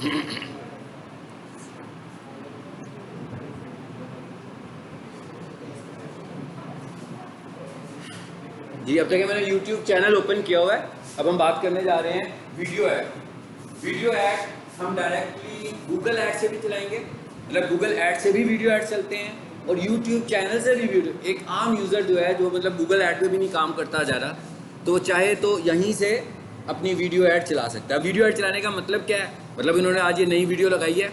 जी अब तक मैंने YouTube चैनल ओपन किया हुआ है। अब हम बात करने जा रहे हैं वीडियो ऐड। वीडियो ऐड हम डायरेक्टली गूगल ऐड से भी चलाएंगे, मतलब गूगल ऐड से भी वीडियो ऐड चलते हैं और YouTube चैनल से भी वीडियो। एक आम यूज़र जो है, जो मतलब गूगल ऐड पे भी नहीं काम करता ज़्यादा, तो वो चाहे तो यहीं से अपनी वीडियो ऐड चला सकता है। वीडियो ऐड चलाने का मतलब क्या है? मतलब इन्होंने आज ये नई वीडियो लगाई है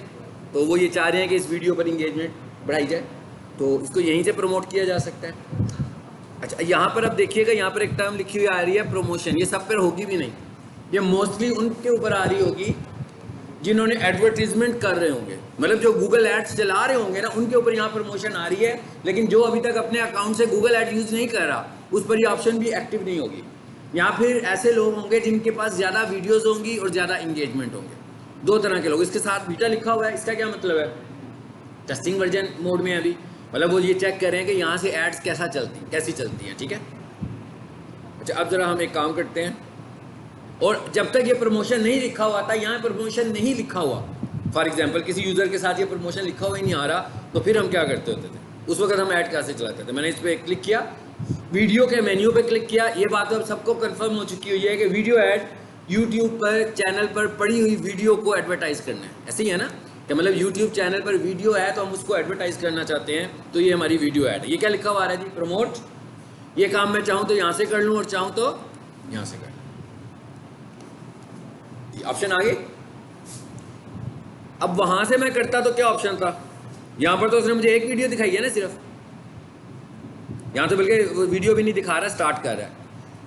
तो वो ये चाह रहे हैं कि इस वीडियो पर इंगेजमेंट बढ़ाई जाए, तो इसको यहीं से प्रमोट किया जा सकता है। अच्छा, यहाँ पर अब देखिएगा, यहाँ पर एक टर्म लिखी हुई आ रही है प्रमोशन। ये सब पर होगी भी नहीं, ये मोस्टली उनके ऊपर आ रही होगी जिन्होंने एडवर्टीजमेंट कर रहे होंगे, मतलब जो गूगल एड्स चला रहे होंगे ना, उनके ऊपर यहाँ प्रमोशन आ रही है। लेकिन जो अभी तक अपने अकाउंट से गूगल एड यूज़ नहीं कर रहा, उस पर ये ऑप्शन भी एक्टिव नहीं होगी। यहाँ फिर ऐसे लोग होंगे जिनके पास ज़्यादा वीडियोज़ होंगी और ज़्यादा इंगेजमेंट होंगे। दो तरह के लोग। इसके साथ बीटा लिखा हुआ है, इसका क्या मतलब है? टेस्टिंग वर्जन मोड में अभी, मतलब वो ये चेक कर रहे हैं कि यहाँ से एड्स कैसी चलती हैं। ठीक है। अच्छा, अब ज़रा हम एक काम करते हैं, और जब तक ये प्रमोशन नहीं लिखा हुआ था, यहाँ प्रमोशन नहीं लिखा हुआ, फॉर एग्जांपल किसी यूज़र के साथ ये प्रमोशन लिखा हुआ ही नहीं आ रहा, तो फिर हम क्या करते होते थे? उस वक्त हम ऐड कैसे चलाते थे? मैंने इस पर क्लिक किया, वीडियो के मेन्यू पे क्लिक किया। ये बात तो अब सबको कंफर्म हो चुकी हुई है कि वीडियो ऐड यूट्यूब पर चैनल पर पड़ी हुई वीडियो को एडवर्टाइज करना है। ऐसे ही है ना कि मतलब यूट्यूब चैनल पर वीडियो है तो हम उसको एडवर्टाइज करना चाहते हैं, तो ये हमारी वीडियो ऐड है। ये क्या लिखा हुआ आ रहा है जी? प्रमोट। ये काम मैं चाहूँ तो यहाँ से कर लूँ और चाहूँ तो यहाँ से कर लूँ। ऑप्शन आगे। अब वहां से मैं करता तो क्या ऑप्शन था? यहां पर तो उसने मुझे एक वीडियो दिखाई है ना सिर्फ, यहां तो बल्कि वीडियो भी नहीं दिखा रहा, स्टार्ट कर रहा है।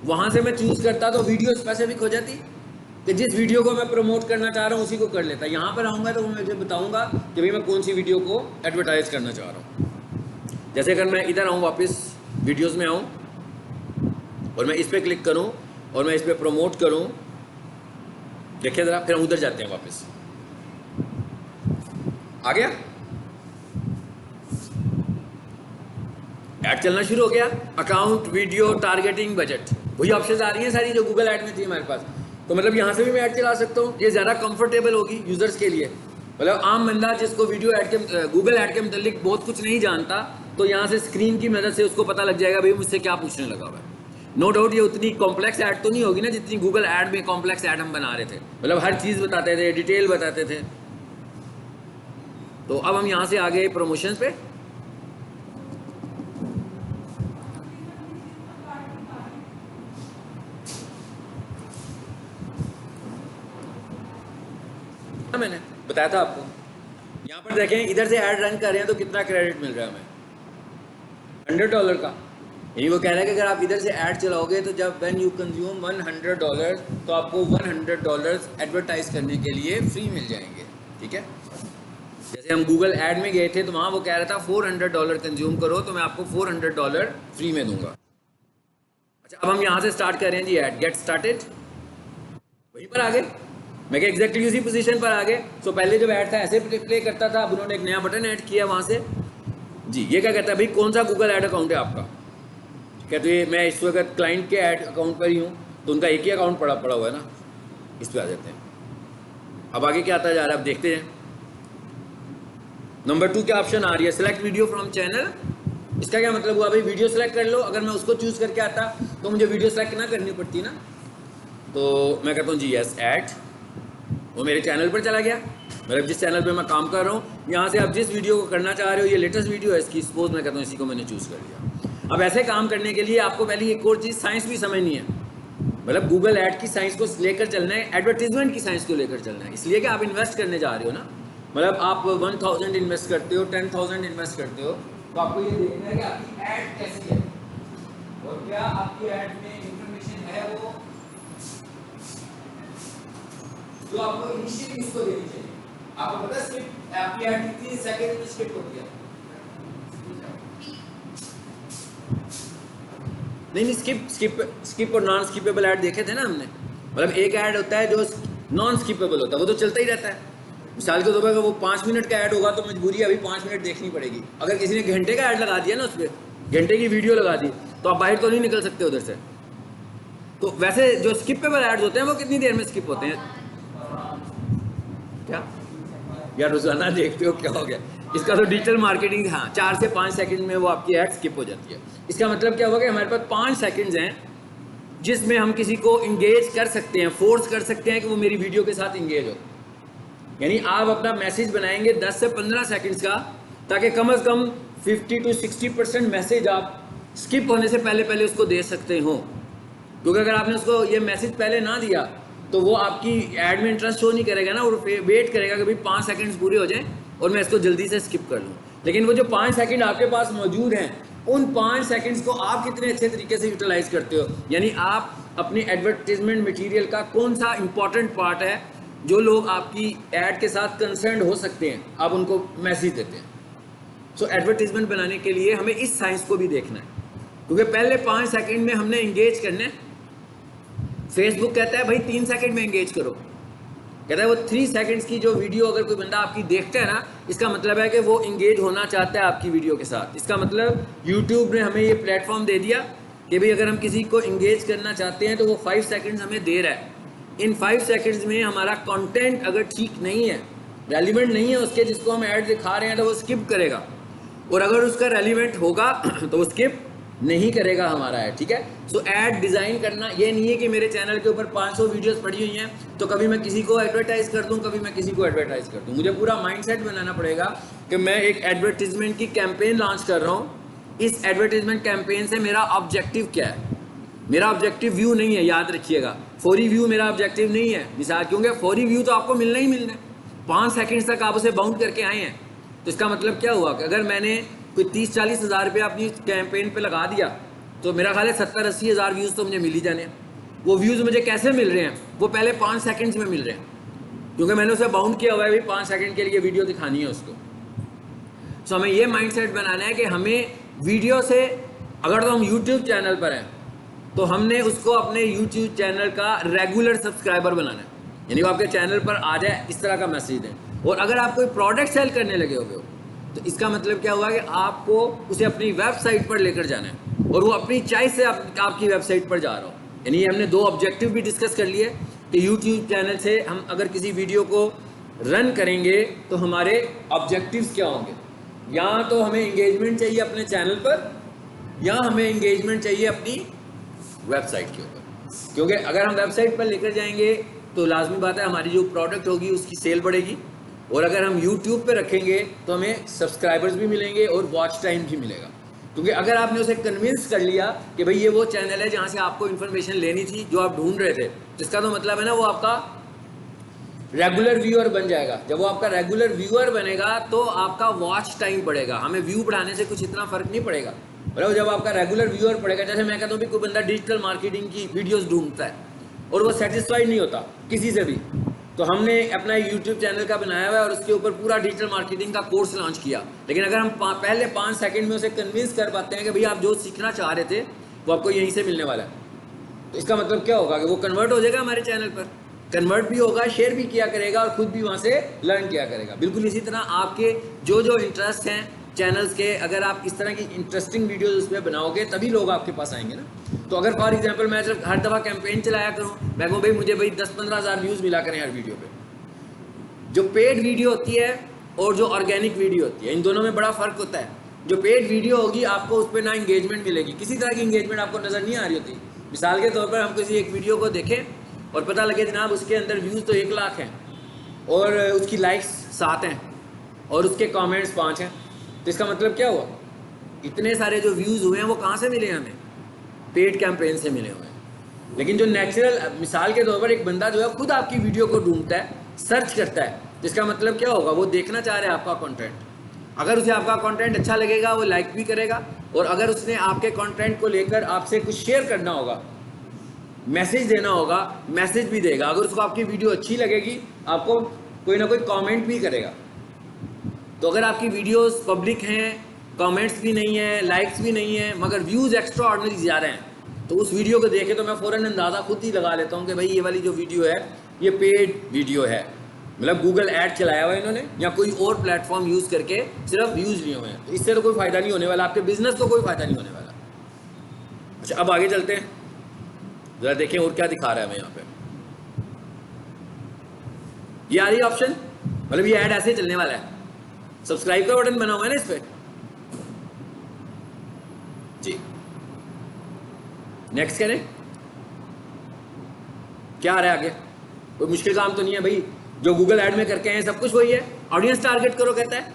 वहां से मैं चूज करता तो वीडियो स्पेसिफिक हो जाती कि जिस वीडियो को मैं प्रमोट करना चाह रहा हूं उसी को कर लेता। यहां पर आऊंगा तो मैं मुझे बताऊंगा कि भाई मैं कौन सी वीडियो को एडवर्टाइज करना चाह रहा हूं। जैसे अगर मैं इधर आऊं, वापस वीडियोज में आऊं और मैं इस पर क्लिक करूं और मैं इस पर प्रमोट करूं, देखिए जरा, फिर हम उधर जाते हैं वापस। आ गया, ऐड चलना शुरू हो गया। अकाउंट, वीडियो, टारगेटिंग, बजट, वही ऑप्शंस आ रही हैं सारी जो गूगल ऐड में थी हमारे पास। तो मतलब यहाँ से भी मैं ऐड चला सकता हूँ। ये ज़्यादा कंफर्टेबल होगी यूजर्स के लिए। मतलब आम बंदा जिसको वीडियो ऐड के गूगल ऐड के मतलब बहुत कुछ नहीं जानता, तो यहाँ से स्क्रीन की मदद से उसको पता लग जाएगा भाई मुझसे क्या पूछने लगा हुआ है। नो डाउट ये उतनी कॉम्प्लेक्स ऐड तो नहीं होगी ना जितनी गूगल ऐड में कॉम्प्लेक्स ऐड हम बना रहे थे, मतलब हर चीज़ बताते थे, डिटेल बताते थे। तो अब हम यहाँ से आ गए प्रमोशंस पे। मैंने बताया था आपको, यहाँ पर देखें, इधर से ऐड रन कर रहे हैं तो कितना क्रेडिट मिल रहा है हमें? $100 का। यही वो कह रहा है कि अगर आप इधर से ऐड चलाओगे तो जब व्हेन यू कंज्यूम $100 तो आपको $100 एडवर्टाइज करने के लिए फ्री मिल जाएंगे। ठीक है। जैसे हम गूगल ऐड में गए थे तो वहाँ वो कह रहा था $400 कंज्यूम करो तो मैं आपको $400 फ्री में दूंगा। अच्छा, अब हम यहाँ से स्टार्ट कर रहे हैं जी ऐड, गेट स्टार्टेड। वहीं पर आ गए, मैं क्या एग्जैक्टली उसी पोजीशन पर आ गए। तो पहले जब ऐड था ऐसे प्ले करता था, अब उन्होंने एक नया बटन ऐड किया वहाँ से जी। ये क्या कहता है भाई कौन सा गूगल ऐड अकाउंट है आपका? कहते हैं मैं इस वक्त क्लाइंट के ऐड अकाउंट पर ही हूँ, तो उनका एक ही अकाउंट पड़ा हुआ है ना, इस पर आ जाते हैं। अब आगे क्या आता जा रहा है, अब देखते हैं। नंबर 2 क्या ऑप्शन आ रही है? Select video from channel. इसका क्या मतलब हुआ भाई? वीडियो सेलेक्ट कर लो। अगर मैं उसको चूज करके आता तो मुझे वीडियो सेलेक्ट ना करनी पड़ती ना। तो मैं कहता हूँ जी यस ऐड, वो मेरे चैनल पर चला गया, मतलब जिस चैनल पे मैं काम कर रहा हूँ। यहाँ से आप जिस वीडियो को करना चाह रहे हो, ये लेटेस्ट वीडियो है इसकी, सपोज मैं कहता हूँ इसी को मैंने चूज़ कर लिया। अब ऐसे काम करने के लिए आपको पहले एक और चीज़ साइंस भी समझनी है, मतलब गूगल ऐड की साइंस को लेकर चलना है, एडवर्टीजमेंट की साइंस को लेकर चलना है। इसलिए कि आप इन्वेस्ट करने जा रहे हो ना, मतलब आप 1000 इन्वेस्ट करते हो, 10,000 इन्वेस्ट करते हो, तो आपको ये देखना है कि आपकी ऐड कैसी है और क्या आपकी ऐड में इंफॉर्मेशन है वो जो आपको इनिशियली इसको देनी चाहिए। आपको पता है स्किप आपकी ऐड कितनी सेकंड में स्किप होती है? नहीं, स्किप और नॉन स्किपेबल ऐड देखे थे ना हमने। मतलब एक ऐड होता है जो नॉन स्किपेबल होता है, वो तो चलता ही रहता है। मिसाल के तौर पर अगर वो 5 मिनट का ऐड होगा तो मजबूरी है अभी 5 मिनट देखनी पड़ेगी। अगर किसी ने घंटे का ऐड लगा दिया ना, उस पर घंटे की वीडियो लगा दी, तो आप बाहर तो नहीं निकल सकते उधर से। तो वैसे जो स्किपेबल ऐड्स होते हैं वो कितनी देर में स्किप होते हैं? क्या यार रोजाना देखते हो, क्या हो गया? इसका तो डिजिटल मार्केटिंग, हाँ 4 से 5 सेकंड में वो आपकी ऐड स्किप हो जाती है। इसका मतलब क्या होगा कि हमारे पास 5 सेकंड्स हैं जिसमें हम किसी को इंगेज कर सकते हैं, फोर्स कर सकते हैं कि वो मेरी वीडियो के साथ इंगेज हो। यानी आप अपना मैसेज बनाएंगे 10 से 15 सेकंड्स का, ताकि कम से कम 50 to 60% मैसेज आप स्किप होने से पहले पहले उसको दे सकते हो। क्योंकि अगर आपने उसको ये मैसेज पहले ना दिया तो वो आपकी ऐड में इंटरेस्ट शो नहीं करेगा ना, और वेट करेगा कि भाई 5 सेकंड्स पूरे हो जाएं और मैं इसको जल्दी से स्किप कर लूँ। लेकिन वो जो 5 सेकंड आपके पास मौजूद हैं, उन 5 सेकंड्स को आप कितने अच्छे तरीके से यूटिलाइज करते हो। यानी आप अपनी एडवर्टीजमेंट मटीरियल का कौन सा इंपॉर्टेंट पार्ट है जो लोग आपकी ऐड के साथ कंसर्न हो सकते हैं, आप उनको मैसेज देते हैं। सो एडवर्टीजमेंट बनाने के लिए हमें इस साइंस को भी देखना है, क्योंकि पहले 5 सेकंड में हमने इंगेज करना है। फेसबुक कहता है भाई 3 सेकंड में इंगेज करो, कहता है वो 3 सेकंड्स की जो वीडियो अगर कोई बंदा आपकी देखता है ना, इसका मतलब है कि वो इंगेज होना चाहता है आपकी वीडियो के साथ। इसका मतलब यूट्यूब ने हमें ये प्लेटफॉर्म दे दिया कि भाई अगर हम किसी को इंगेज करना चाहते हैं तो वो 5 सेकंड्स हमें दे रहा है। इन 5 सेकंड्स में हमारा कंटेंट अगर ठीक नहीं है, रेलिवेंट नहीं है उसके जिसको हम ऐड दिखा रहे हैं, तो वो स्किप करेगा, और अगर उसका रेलिवेंट होगा तो वो स्किप नहीं करेगा हमारा ऐड। ठीक है। सो ऐड डिज़ाइन करना ये नहीं है कि मेरे चैनल के ऊपर 500 वीडियोस पड़ी हुई हैं तो कभी मैं किसी को एडवर्टाइज कर दूं, कभी मैं किसी को एडवर्टाइज कर दूं। मुझे पूरा माइंडसेट बनाना पड़ेगा कि मैं एक एडवर्टीजमेंट की कैंपेन लॉन्च कर रहा हूं। इस एडवर्टीजमेंट कैंपेन से मेरा ऑब्जेक्टिव क्या है? मेरा ऑब्जेक्टिव व्यू नहीं है, याद रखिएगा। फौरी व्यू मेरा ऑब्जेक्टिव नहीं है। मिसाल क्योंकि फौरी व्यू तो आपको मिलना ही मिलना है। 5 सेकंड तक आप उसे बाउंड करके आए हैं, तो इसका मतलब क्या हुआ कि अगर मैंने कोई 30-40 हज़ार रुपया अपनी कैंपेन पे लगा दिया तो मेरा ख्याल है 70-80 हज़ार व्यूज़ तो मुझे मिल ही जाने। वो व्यूज़ मुझे कैसे मिल रहे हैं? वो पहले 5 सेकंड्स में मिल रहे हैं, क्योंकि मैंने उसे बाउंड किया हुआ है, भाई 5 सेकंड के लिए वीडियो दिखानी है उसको। सो हमें ये माइंडसेट बनाना है कि हमें वीडियो से, अगर तो हम यूट्यूब चैनल पर हैं तो हमने उसको अपने यूट्यूब चैनल का रेगुलर सब्सक्राइबर बनाना है। यानी वो आपके चैनल पर आ जाए, इस तरह का मैसेज दें। और अगर आप कोई प्रोडक्ट सेल करने लगे हो तो इसका मतलब क्या हुआ कि आपको उसे अपनी वेबसाइट पर लेकर जाना है, और वो अपनी चॉइस से आपकी वेबसाइट पर जा रहा हो। यानी हमने 2 ऑब्जेक्टिव भी डिस्कस कर लिए कि यूट्यूब चैनल से हम अगर किसी वीडियो को रन करेंगे तो हमारे ऑब्जेक्टिव्स क्या होंगे। या तो हमें इंगेजमेंट चाहिए अपने चैनल पर, या हमें इंगेजमेंट चाहिए अपनी वेबसाइट के ऊपर। क्योंकि अगर हम वेबसाइट पर लेकर जाएंगे तो लाजमी बात है हमारी जो प्रोडक्ट होगी उसकी सेल बढ़ेगी, और अगर हम YouTube पे रखेंगे तो हमें सब्सक्राइबर्स भी मिलेंगे और वॉच टाइम भी मिलेगा। क्योंकि अगर आपने उसे कन्विंस कर लिया कि भाई ये वो चैनल है जहाँ से आपको इन्फॉर्मेशन लेनी थी जो आप ढूंढ रहे थे, जिसका तो मतलब है ना वो आपका रेगुलर व्यूअर बन जाएगा। जब वो आपका रेगुलर व्यूअर बनेगा तो आपका वॉच टाइम बढ़ेगा। हमें व्यू बढ़ाने से कुछ इतना फर्क नहीं पड़ेगा, मतलब जब आपका रेगुलर व्यूअर पड़ेगा। जैसे मैं कहता हूँ भी कोई बंदा डिजिटल मार्केटिंग की वीडियोज़ ढूंढता है और वो सेटिस्फाइड नहीं होता किसी से भी, तो हमने अपना यूट्यूब चैनल का बनाया हुआ है और उसके ऊपर पूरा डिजिटल मार्केटिंग का कोर्स लॉन्च किया। लेकिन अगर हम पहले 5 सेकंड में उसे कन्विंस कर पाते हैं कि भाई आप जो सीखना चाह रहे थे वो आपको यहीं से मिलने वाला है, तो इसका मतलब क्या होगा कि वो कन्वर्ट हो जाएगा हमारे चैनल पर, कन्वर्ट भी होगा, शेयर भी किया करेगा और खुद भी वहाँ से लर्न किया करेगा। बिल्कुल इसी तरह आपके जो जो इंटरेस्ट हैं चैनल्स के, अगर आप इस तरह की इंटरेस्टिंग वीडियोज़ उस पर बनाओगे तभी लोग आपके पास आएंगे ना। तो अगर फॉर एग्जांपल मैं सिर्फ हर दफ़ा कैंपेन चलाया करूँ, मैं कहूँ भाई मुझे 10-15 हज़ार व्यूज़ मिला करें हर वीडियो पे, जो पेड वीडियो होती है और जो ऑर्गेनिक वीडियो होती है इन दोनों में बड़ा फ़र्क होता है। जो पेड वीडियो होगी आपको उस पर ना इंगेजमेंट मिलेगी, किसी तरह की इंगेजमेंट आपको नज़र नहीं आ रही होती। मिसाल के तौर पर हम किसी एक वीडियो को देखें और पता लगे जनाब उसके अंदर व्यूज़ तो 1 लाख हैं और उसकी लाइक्स 7 हैं और उसके कमेंट्स 5 हैं, तो इसका मतलब क्या हुआ? इतने सारे जो व्यूज़ हुए हैं वो कहाँ से मिले हमें? पेड कैंपेन से मिले हुए हैं। लेकिन जो नेचुरल, मिसाल के तौर पर एक बंदा जो है खुद आपकी वीडियो को ढूंढता है, सर्च करता है, तो इसका मतलब क्या होगा? वो देखना चाह रहा है आपका कंटेंट। अगर उसे आपका कंटेंट अच्छा लगेगा वो लाइक भी करेगा, और अगर उसने आपके कंटेंट को लेकर आपसे कुछ शेयर करना होगा, मैसेज देना होगा, मैसेज भी देगा। अगर उसको आपकी वीडियो अच्छी लगेगी आपको कोई ना कोई कमेंट भी करेगा। तो अगर आपकी वीडियोस पब्लिक हैं, कमेंट्स भी नहीं है, लाइक्स भी नहीं है, मगर व्यूज़ एक्स्ट्रा ऑर्डिनरी ज़्यादा हैं, तो उस वीडियो को देखे तो मैं फ़ौरन अंदाज़ा खुद ही लगा लेता हूँ कि भाई ये वाली जो वीडियो है ये पेड वीडियो है, मतलब गूगल ऐड चलाया हुआ है इन्होंने या कोई और प्लेटफॉर्म यूज़ करके सिर्फ व्यूज़ लिए हुए हैं। तो इससे तो कोई फ़ायदा नहीं होने वाला, आपके बिजनेस को कोई फ़ायदा नहीं होने वाला। अच्छा, अब आगे चलते हैं, ज़रा देखें और क्या दिखा रहा है हमें यहाँ पे। ये आ रही है ऑप्शन, मतलब ये ऐड ऐसे ही चलने वाला है। सब्सक्राइब का बटन बना हुआ है ना इस पे जी। नेक्स्ट करें, क्या आ रहा है आगे? कोई मुश्किल काम तो नहीं है भाई, जो गूगल ऐड में करके हैं सब कुछ वही है। ऑडियंस टारगेट करो कहता है,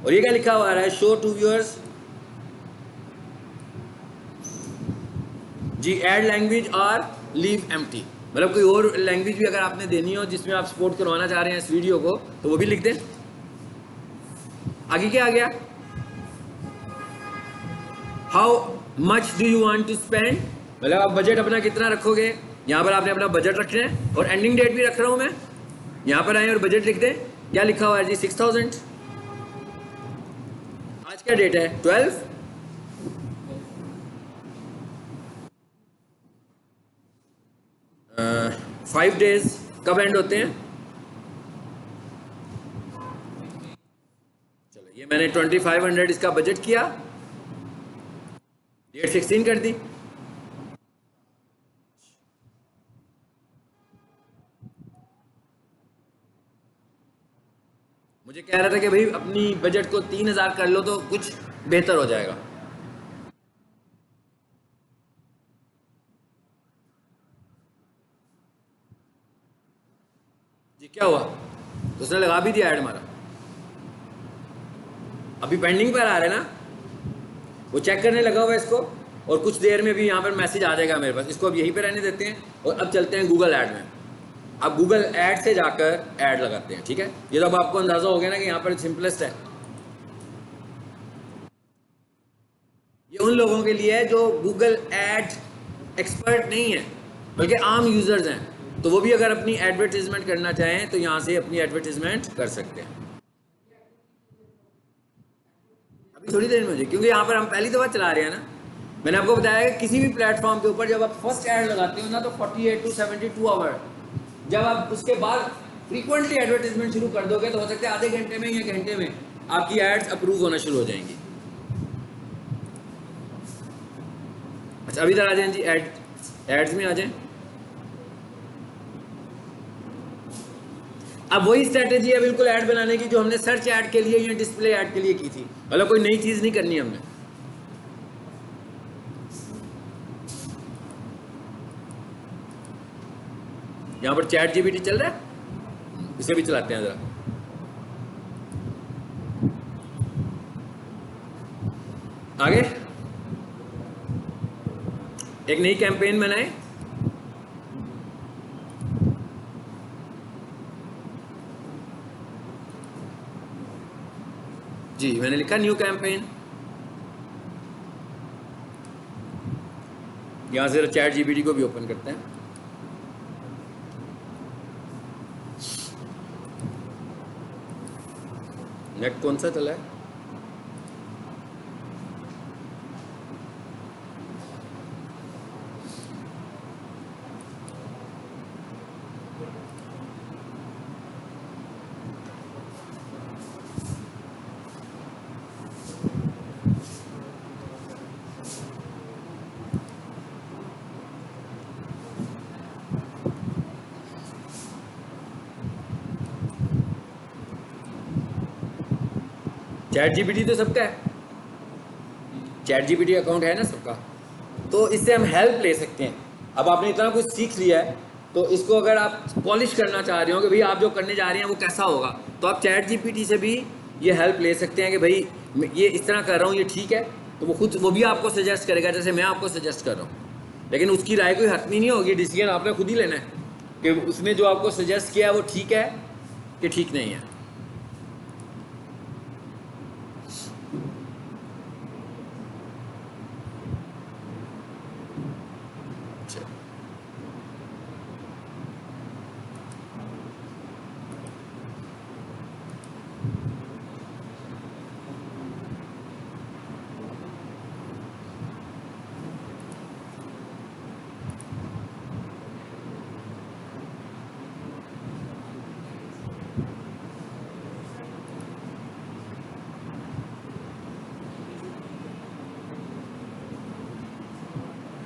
और ये क्या लिखा हुआ आ रहा है? शो टू व्यूअर्स जी ऐड लैंग्वेज और लीव एम्प्टी। मतलब कोई और लैंग्वेज भी अगर आपने देनी हो जिसमें आप सपोर्ट करवाना चाह रहे हैं इस वीडियो को, तो वो भी लिख दें। आगे क्या आ गया? How much do you want to spend, मतलब आप बजट अपना कितना रखोगे। यहाँ पर आपने अपना बजट रखना है, और एंडिंग डेट भी रख रहा हूँ मैं। यहाँ पर आए और बजट लिख दें। क्या लिखा हुआ है जी? 6000। आज क्या डेट है? 12। 5 डेज कब एंड होते हैं? चलो ये मैंने 2500 इसका बजट किया, डेट 16 कर दी। मुझे कह रहा था कि भाई अपनी बजट को 3000 कर लो तो कुछ बेहतर हो जाएगा। जी क्या हुआ? तो उसने लगा भी दिया ऐड हमारा, अभी पेंडिंग पर आ रहा है ना, वो चेक करने लगा हुआ है इसको, और कुछ देर में भी यहाँ पर मैसेज आ जाएगा मेरे पास। इसको अब यहीं पे रहने देते हैं, और अब चलते हैं गूगल ऐड में। अब गूगल ऐड से जाकर ऐड लगाते हैं, ठीक है? ये तो अब आपको अंदाजा हो गया ना कि यहाँ पर सिंपलेस्ट है। ये उन लोगों के लिए है जो गूगल ऐड एक्सपर्ट नहीं है बल्कि आम यूजर्स हैं, तो वो भी अगर अपनी एडवर्टीजमेंट करना चाहें तो यहाँ से अपनी एडवर्टीजमेंट कर सकते हैं। अभी थोड़ी देर में हो जाए, क्योंकि यहाँ पर हम पहली दफ़ा चला रहे हैं ना। मैंने आपको बताया कि किसी भी प्लेटफॉर्म के ऊपर जब आप फर्स्ट ऐड लगाते हो ना, तो 48 टू 72 आवर, जब आप उसके बाद फ्रीक्वेंटली एडवर्टीजमेंट शुरू कर दोगे तो हो सकता है आधे घंटे में या घंटे में आपकी एड्स अप्रूव होना शुरू हो जाएंगी। अच्छा अभी इधर आ जाएं जी, एड्स में आ जाएं। अब वही स्ट्रेटेजी है बिल्कुल ऐड बनाने की जो हमने सर्च ऐड के लिए या डिस्प्ले ऐड के लिए की थी। मतलब कोई नई चीज नहीं करनी हमने। यहां पर चैट जीपीटी चल रहा है, इसे भी चलाते हैं जरा। आगे एक नई कैंपेन बनाए। जी मैंने लिखा न्यू कैंपेन। यहां से चैट जीपीटी को भी ओपन करते हैं। नेट कौन सा चला है? चैट जीपीटी तो सबका है, चैट जीपीटी अकाउंट है ना सबका, तो इससे हम हेल्प ले सकते हैं। अब आपने इतना कुछ सीख लिया है, तो इसको अगर आप पॉलिश करना चाह रहे हो कि भाई आप जो करने जा रहे हैं वो कैसा होगा, तो आप चैट जीपीटी से भी ये हेल्प ले सकते हैं कि भाई ये इस तरह कर रहा हूँ, ये ठीक है। तो वो भी आपको सजेस्ट करेगा जैसे मैं आपको सजेस्ट कर रहा हूँ, लेकिन उसकी राय कोई हतमी नहीं होगी। डिसीजन आपने खुद ही लेना है कि उसने जो आपको सजेस्ट किया वो ठीक है कि ठीक नहीं है।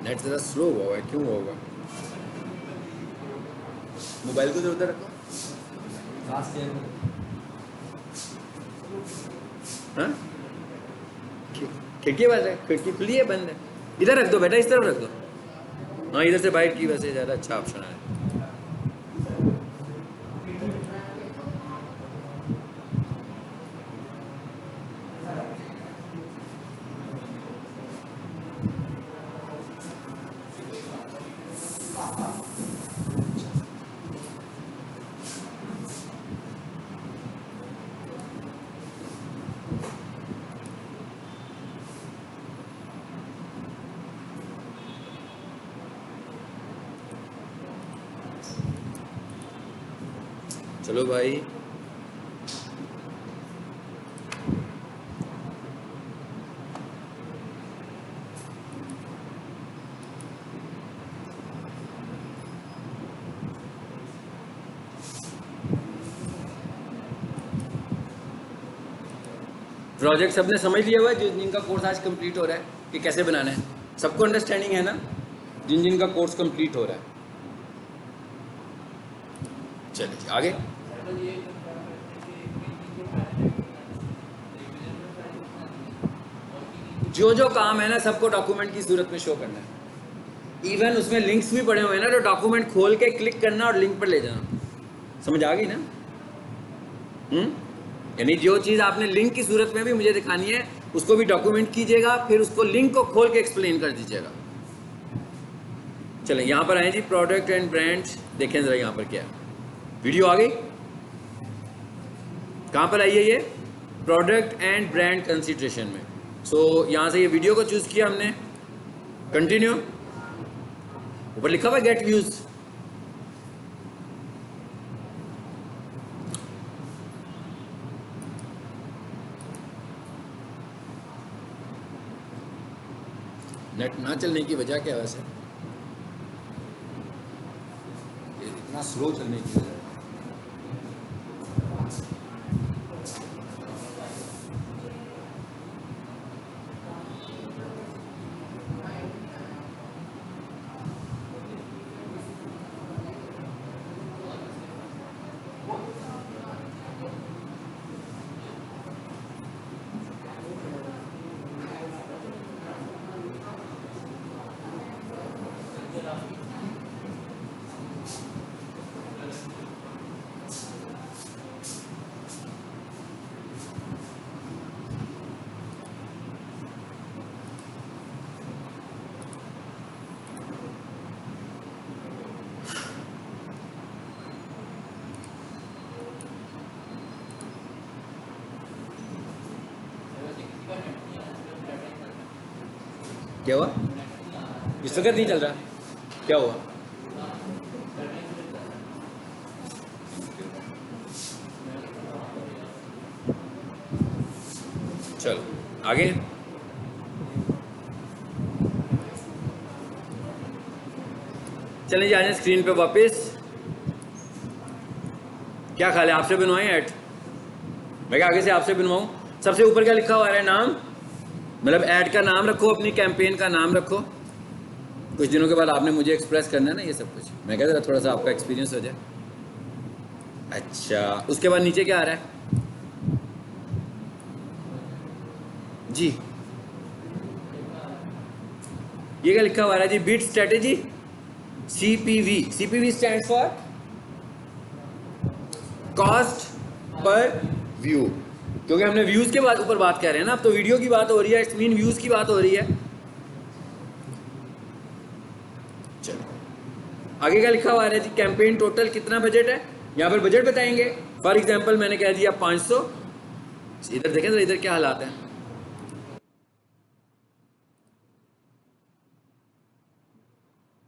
नेट ज़रा स्लो हुआ है, क्यों होगा? मोबाइल को इधर उधर रखो। हाँ खिड़की बंद है, खिड़की खुली है बंद है? इधर रख दो बेटा, इस तरफ रख दो। हाँ इधर से बाइट की वैसे ज़्यादा अच्छा ऑप्शन है। चलो भाई प्रोजेक्ट सबने समझ लिया हुआ है जिनका कोर्स आज कंप्लीट हो रहा है कि कैसे बनाना है? सबको अंडरस्टैंडिंग है ना जिनका कोर्स कंप्लीट हो रहा है? चलिए आगे। जो जो काम है ना सबको डॉक्यूमेंट की सूरत में शो करना है। इवन उसमें लिंक्स भी पड़े हुए हैं ना, तो डॉक्यूमेंट खोल के क्लिक करना और लिंक पर ले जाना। समझ आ गई ना? यानी जो चीज़ आपने लिंक की सूरत में भी मुझे दिखानी है उसको भी डॉक्यूमेंट कीजिएगा, फिर उसको लिंक को खोल के एक्सप्लेन कर दीजिएगा। चलें यहाँ पर आए जी, प्रोडक्ट एंड ब्रांड। देखें जरा यहाँ पर क्या है, वीडियो आ गई? कहाँ पर आई है ये? प्रोडक्ट एंड ब्रांड कंसिडरेशन में। सो यहाँ से ये वीडियो को चूज किया हमने, कंटिन्यू। ऊपर लिखा हुआ गेट व्यूज। नेट ना चलने की वजह क्या है वैसे? इतना स्लो चलने की वजह? क्या हुआ? इस वक्त नहीं चल रहा? क्या हुआ? चलो आगे। चलें जाने स्क्रीन पे वापस। क्या ख्याल है, आपसे बनवाएं ऐड? मैं क्या आगे से आपसे बनवाऊं? सबसे ऊपर क्या लिखा हुआ है? नाम, मतलब ऐड का नाम रखो, अपनी कैंपेन का नाम रखो। कुछ दिनों के बाद आपने मुझे एक्सप्रेस करना है ना ये सब कुछ। मैं कहता थोड़ा सा आपका एक्सपीरियंस हो जाए। अच्छा, उसके बाद नीचे क्या आ रहा है जी? ये क्या लिखा हुआ है जी? Bid strategy, CPV। CPV stands for cost per view, क्योंकि हमने व्यूज के बाद ऊपर बात कर रहे हैं ना, अब तो वीडियो की बात हो रही है, इट्स मीन व्यूज की बात हो रही है। चलो आगे क्या लिखा हुआ है जी? कैंपेन टोटल कितना बजट है? यहाँ पर बजट बताएंगे। फॉर एग्जांपल मैंने कह दिया 500। इधर देखें तो इधर क्या हालात है।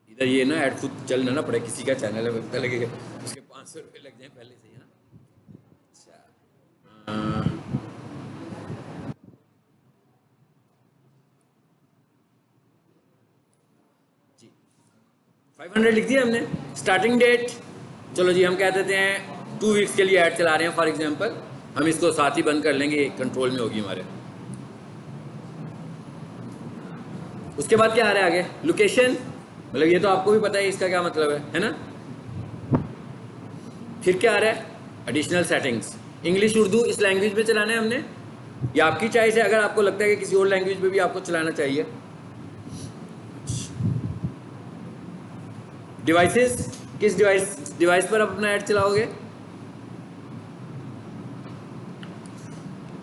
इधर ये ना ऐड खुद चलना ना पड़े, किसी का चैनल है पता लगेगा, उसके 500 रुपये लग जाए पहले से ही ना। अच्छा जी, 500 लिख दिया हमने। स्टार्टिंग डेट, चलो जी हम कह देते हैं 2 वीक्स के लिए ऐड चला रहे हैं फॉर एग्जांपल। हम इसको साथ ही बंद कर लेंगे, कंट्रोल में होगी हमारे। उसके बाद क्या आ रहा है आगे? लोकेशन, मतलब ये तो आपको भी पता है इसका क्या मतलब है ना? फिर क्या आ रहा है? एडिशनल सेटिंग्स, इंग्लिश उर्दू इस लैंग्वेज में चलाना है हमने, या आपकी चॉइस है अगर आपको लगता है कि किसी और लैंग्वेज में भी आपको चलाना चाहिए। डिवाइसेस, किस डिवाइस पर आप अपना ऐड चलाओगे?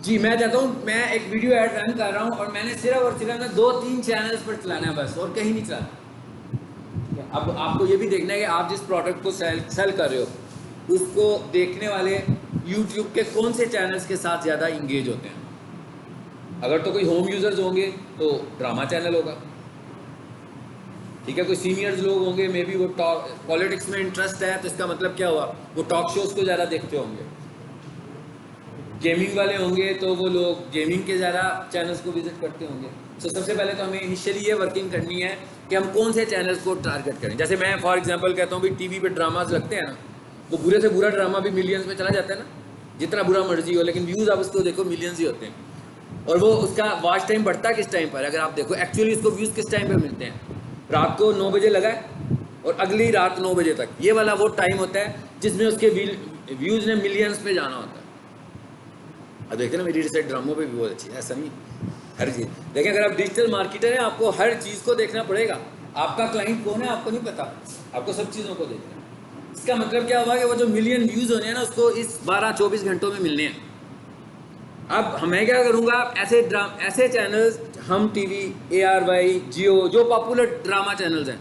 जी मैं चाहता हूँ, मैं एक वीडियो ऐड रन कर रहा हूँ और मैंने सिर्फ और सिर्फ ना 2-3 चैनल्स पर चलाना है बस, और कहीं नहीं चलाना। अब आपको ये भी देखना है कि आप जिस प्रोडक्ट को सेल कर रहे हो उसको देखने वाले YouTube के कौन से चैनल्स के साथ ज़्यादा इंगेज होते हैं। अगर तो कोई होम यूजर्स होंगे तो ड्रामा चैनल होगा, ठीक है। कोई सीनियर्स लोग होंगे, मे बी वो पॉलिटिक्स में इंटरेस्ट है, तो इसका मतलब क्या हुआ, वो टॉक शोज को ज़्यादा देखते होंगे। गेमिंग वाले होंगे तो वो लोग गेमिंग के ज़्यादा चैनल्स को विजिट करते होंगे। तो सबसे पहले तो हमें इनिशियली ये वर्किंग करनी है कि हम कौन से चैनल्स को टारगेट करें। जैसे मैं फॉर एग्जांपल कहता हूँ भाई टीवी पे ड्रामाज लगते हैं ना, वो बुरे से बुरा ड्रामा भी मिलियंस में चला जाता है ना, जितना बुरा मर्जी हो, लेकिन व्यूज़ आप उसको देखो मिलियंस ही होते हैं। और वो उसका वॉच टाइम बढ़ता है किस टाइम पर, अगर आप देखो एक्चुअली उसको व्यूज़ किस टाइम पर मिलते हैं, रात को 9 बजे लगा है और अगली रात 9 बजे तक, ये वाला वो टाइम होता है जिसमें उसके व्यूज़ ने मिलियंस पे जाना होता है। अब देखते ना मेरी रिसर्च ड्रामों पे भी बहुत अच्छी है, ऐसा नहीं हर चीज़। लेकिन अगर आप डिजिटल मार्केटर हैं आपको हर चीज़ को देखना पड़ेगा। आपका क्लाइंट कौन है आपको नहीं पता, आपको सब चीज़ों को देखना है। इसका मतलब क्या हुआ कि वो जो मिलियन व्यूज़ होने हैं ना उसको इस 12-24 घंटों में मिलने हैं। अब मैं क्या करूँगा, ऐसे चैनल्स हम टीवी, ARY, जियो, जो पॉपुलर ड्रामा चैनल्स हैं,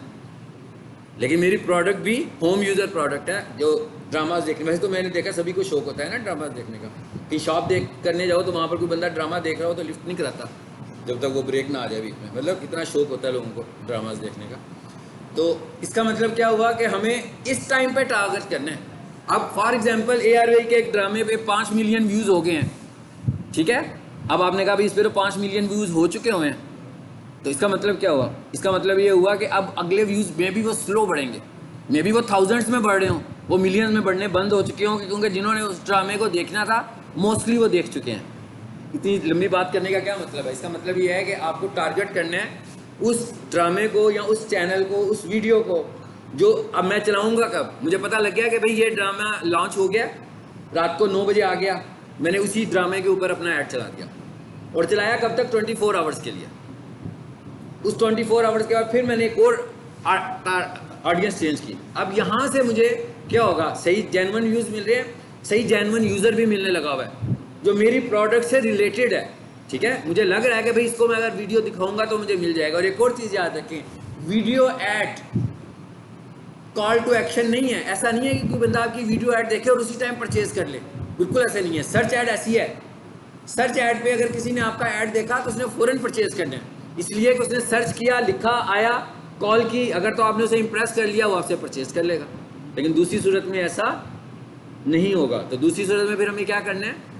लेकिन मेरी प्रोडक्ट भी होम यूज़र प्रोडक्ट है जो ड्रामाज देखने। वैसे तो मैंने देखा सभी को शौक होता है ना ड्रामाज देखने का, कि शॉप देख करने जाओ तो वहाँ पर कोई बंदा ड्रामा देख रहा हो तो लिफ्ट नहीं कराता जब तक वो ब्रेक ना आ जाए बीच में, मतलब इतना शौक होता है लोगों को ड्रामाज देखने का। तो इसका मतलब क्या हुआ कि हमें इस टाइम पे टारगेट करना है। अब फॉर एग्जांपल ARY के एक ड्रामे पे 5 मिलियन व्यूज़ हो गए हैं, ठीक है। अब आपने कहा भाई इस पर तो 5 मिलियन व्यूज़ हो चुके हुए हैं, तो इसका मतलब क्या हुआ, इसका मतलब ये हुआ कि अब अगले व्यूज़ में भी वो स्लो बढ़ेंगे, मे बी वो थाउजेंड्स में बढ़ रहे हों, वो मिलियंस में बढ़ने बंद हो चुके हों, क्योंकि जिन्होंने उस ड्रामे को देखना था मोस्टली वो देख चुके हैं। इतनी लंबी बात करने का क्या मतलब है, इसका मतलब ये है कि आपको टारगेट करना है उस ड्रामे को या उस चैनल को, उस वीडियो को जो अब मैं चलाऊँगा। कब मुझे पता लग गया कि भाई ये ड्रामा लॉन्च हो गया, रात को 9 बजे आ गया, मैंने उसी ड्रामे के ऊपर अपना ऐड चला दिया, और चलाया कब तक, 24 आवर्स के लिए। उस 24 आवर्स के बाद फिर मैंने एक और ऑडियंस चेंज की। अब यहाँ से मुझे क्या होगा, सही जेन्युइन व्यूज़ मिल रहे हैं, सही जेन्युइन यूज़र भी मिलने लगा हुआ है जो मेरी प्रोडक्ट से रिलेटेड है, ठीक है। मुझे लग रहा है कि भाई इसको मैं अगर वीडियो दिखाऊंगा तो मुझे मिल जाएगा। और एक और चीज़ याद रखें, video ad call to action नहीं है। ऐसा नहीं है कि कोई बंदा आपकी वीडियो ऐड देखे और उसी टाइम परचेज कर ले, बिल्कुल ऐसा नहीं है। सर्च ऐड ऐसी है, सर्च ऐड पे अगर किसी ने आपका ऐड देखा तो उसने फ़ौरन परचेज करना है, इसलिए कि उसने सर्च किया, लिखा, आया, कॉल की, अगर तो आपने उसे इंप्रेस कर लिया वो आपसे परचेज कर लेगा। लेकिन दूसरी सूरत में ऐसा नहीं होगा। तो दूसरी सूरत में फिर हमें क्या करना है,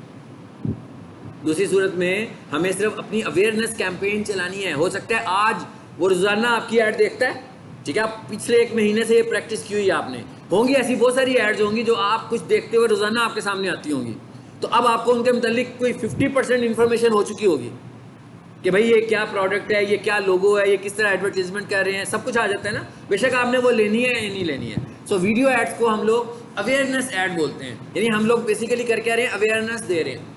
दूसरी सूरत में हमें सिर्फ अपनी अवेयरनेस कैंपेन चलानी है। हो सकता है आज वो रोज़ाना आपकी ऐड देखता है, ठीक है, आप पिछले 1 महीने से ये प्रैक्टिस की हुई है आपने, होंगी ऐसी बहुत सारी एड्स होंगी जो आप कुछ देखते हुए रोज़ाना आपके सामने आती होंगी, तो अब आपको उनके मुतालिक कोई 50% इन्फॉर्मेशन हो चुकी होगी कि भाई ये क्या प्रोडक्ट है, ये क्या लोगो है, ये किस तरह एडवर्टीजमेंट कर रहे हैं, सब कुछ आ जाता है ना। बेशक आपने वो लेनी है या नहीं लेनी है। सो वीडियो एड्स को हम लोग अवेयरनेस ऐड बोलते हैं, यानी हम लोग बेसिकली कर क्या रहे हैं, अवेयरनेस दे रहे हैं।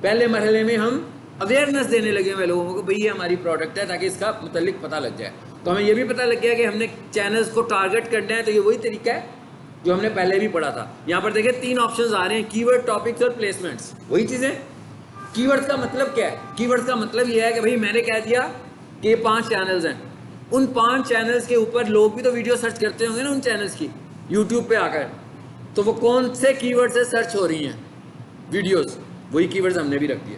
पहले मरहले में हम अवेयरनेस देने लगे हुए लोगों को, भाई ये हमारी प्रोडक्ट है, ताकि इसका मुतल्लिक पता लग जाए। तो हमें ये भी पता लग गया कि हमने चैनल्स को टारगेट करना है, तो ये वही तरीका है जो हमने पहले भी पढ़ा था। यहाँ पर देखिए 3 ऑप्शंस आ रहे हैं, कीवर्ड, टॉपिक्स और प्लेसमेंट्स, वही चीज़ें। कीवर्ड्स का मतलब क्या है, कीवर्ड्स का मतलब ये है कि भाई मैंने कह दिया कि ये 5 चैनल्स हैं, उन 5 चैनल्स के ऊपर लोग भी तो वीडियो सर्च करते होंगे ना उन चैनल्स की, यूट्यूब पे आकर, तो वो कौन से कीवर्ड से सर्च हो रही हैं वीडियोस, वही कीवर्ड्स हमने भी रख दिए।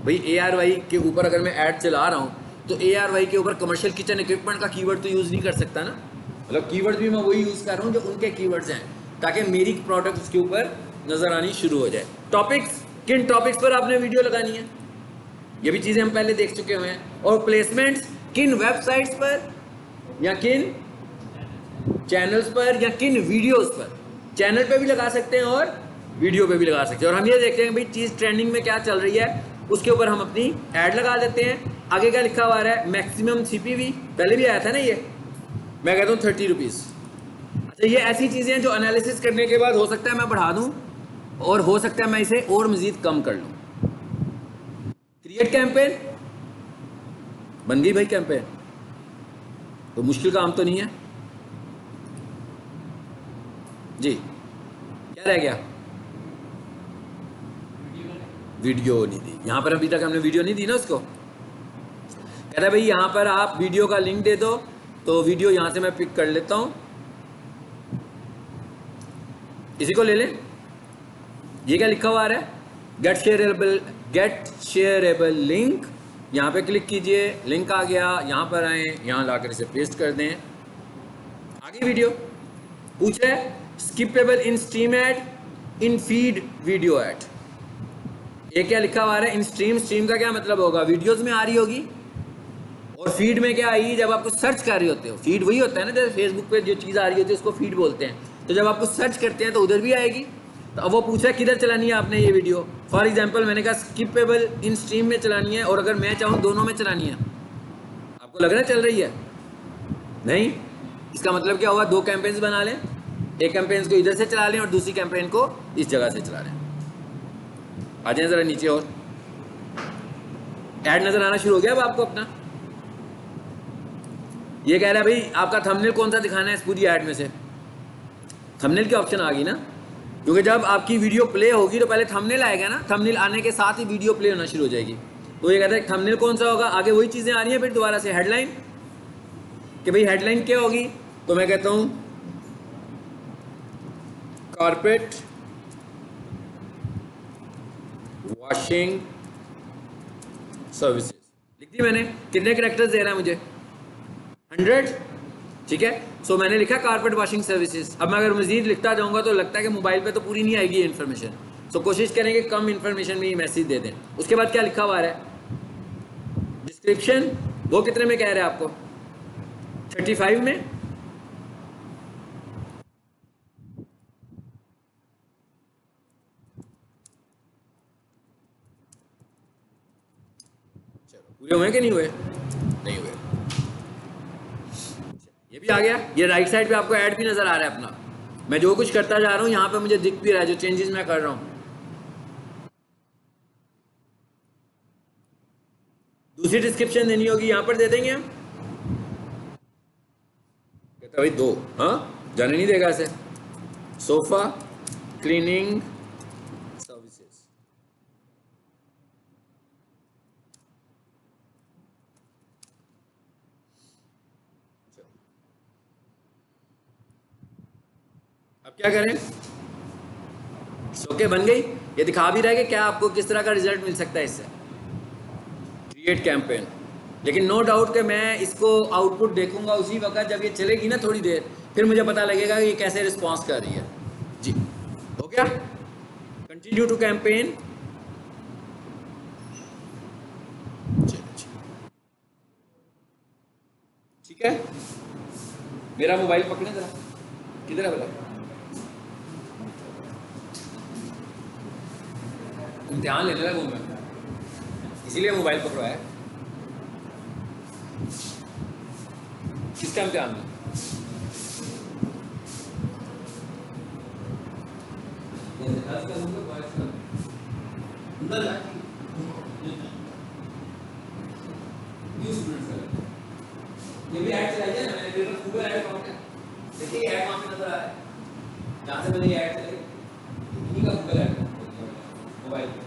भाई ARY के ऊपर अगर मैं ऐड चला रहा हूँ तो ARY के ऊपर कमर्शियल किचन इक्विपमेंट का कीवर्ड तो यूज़ नहीं कर सकता ना, मतलब कीवर्ड्स भी मैं वही यूज़ कर रहा हूँ जो उनके कीवर्ड्स हैं, ताकि मेरी प्रोडक्ट उसके ऊपर नज़र आनी शुरू हो जाए। टॉपिक्स, किन टॉपिक्स पर आपने वीडियो लगानी है, ये भी चीज़ें हम पहले देख चुके हुए हैं। और प्लेसमेंट्स, किन वेबसाइट्स पर या किन चैनल्स पर या किन वीडियोस पर, चैनल पे भी लगा सकते हैं और वीडियो पे भी लगा सकते हैं। और हम ये देखते हैं भाई चीज़ ट्रेंडिंग में क्या चल रही है, उसके ऊपर हम अपनी ऐड लगा देते हैं। आगे क्या लिखा हुआ है, मैक्सिमम CPV, पहले भी आया था ना ये, मैं कहता हूँ 30 रुपीज़। अच्छा, ये ऐसी चीज़ें हैं जो एनालिसिस करने के बाद हो सकता है मैं बढ़ा दूँ, और हो सकता है मैं इसे और मजीद कम कर लूं। क्रिएट कैंपेन, बन गई भाई कैंपेन, तो मुश्किल काम तो नहीं है जी। क्या रह गया? वीडियो नहीं दी यहां पर, अभी तक हमने वीडियो नहीं दी ना उसको। कह रहा भाई यहां पर आप वीडियो का लिंक दे दो, तो वीडियो यहां से मैं पिक कर लेता हूं, इसी को ले लें। ये क्या लिखा हुआ आ रहा है? गेट शेयरेबल लिंक, यहाँ पे क्लिक कीजिए, लिंक आ गया, यहाँ पर आए, यहाँ लाकर इसे पेस्ट कर दें, आगे वीडियो। पूछ रहा है स्किपेबल इन स्ट्रीम एड, इन फीड वीडियो एड। ये क्या लिखा हुआ है? इन स्ट्रीम, स्ट्रीम का क्या मतलब होगा? वीडियोस में आ रही होगी, और फीड में क्या आएगी? जब आपको सर्च कर रहे होते हो, फीड वही होता है ना, जैसे फेसबुक पे जो चीज़ आ रही होती है उसको फीड बोलते हैं, तो जब आपको सर्च करते हैं तो उधर भी आएगी। तो अब वो पूछा किधर चलानी है आपने ये वीडियो। फॉर एग्जांपल मैंने कहा स्किपेबल इन स्ट्रीम में चलानी है, और अगर मैं चाहूँ दोनों में चलानी है। आपको लग रहा है चल रही है? नहीं। इसका मतलब क्या हुआ? दो कैंपेन्स बना लें, एक कैंपेन्स को इधर से चला लें और दूसरी कैंपेन को इस जगह से चला लें। आ जाए ज़रा नीचे, और ऐड नज़र आना शुरू हो गया अब आपको अपना। ये कह रहा है भाई आपका थंबनेल कौन सा दिखाना है इस पूरी ऐड में से? थंबनेल की ऑप्शन आ गई ना, क्योंकि जब आपकी वीडियो प्ले होगी तो पहले थंबनेल आएगा ना, थंबनेल आने के साथ ही वीडियो प्ले होना शुरू हो जाएगी। तो ये कहता है थंबनेल कौन सा होगा, आगे वही चीज़ें आ रही हैं फिर दोबारा से। हेडलाइन, कि भाई हेडलाइन क्या होगी, तो मैं कहता हूँ कारपेट वॉशिंग सर्विसेज लिख दी मैंने। कितने कैरेक्टर्स दे रहा है मुझे? 100, ठीक है। सो मैंने लिखा कारपेट वॉशिंग सर्विसेज। अब मैं अगर मजीद लिखता जाऊंगा तो लगता है कि मोबाइल पे तो पूरी नहीं आएगी ये इन्फॉर्मेशन। सो कोशिश करेंगे कम इन्फॉर्मेशन में ये मैसेज दे दें। उसके बाद क्या लिखा हुआ है? डिस्क्रिप्शन, वो कितने में कह रहे हैं आपको? 35 में। चलो पूरे हुए कि नहीं हुए? नहीं हुए। ये भी आ गया। ये राइट साइड पे आपको ऐड भी नजर आ रहा है अपना। मैं जो कुछ करता जा रहा हूँ यहाँ पे मुझे दिख भी रहा है, जो चेंजेस मैं कर रहा हूँ। दूसरी डिस्क्रिप्शन देनी होगी, यहाँ पर दे देंगे हम। कहता भाई 2, हाँ जाने नहीं देगा इसे। Sofa cleaning services. अब क्या करें? ओके बन गई। ये दिखा भी रहा है कि क्या आपको किस तरह का रिजल्ट मिल सकता है इससे। क्रिएट कैंपेन, लेकिन नो डाउट कि मैं इसको आउटपुट देखूंगा उसी वक्त जब ये चलेगी ना थोड़ी देर, फिर मुझे पता लगेगा कि ये कैसे रिस्पॉन्स कर रही है। जी हो गया। Continue to campaign. ठीक है, मेरा मोबाइल पकड़े जरा, किधर है बोला? इम्तिहान लेने लगा मैं, इसीलिए मोबाइल पकड़वाया। किसका इम्तिहान है? ये भी ऐड चलाई है ना मैंने, गूगल ऐड अकाउंट है। देखिए ऐड वहां पे नजर आ रहा है, जहां से मैंने ये ऐड चलाई, इन्हीं का गूगल ऐड मोबाइल पे।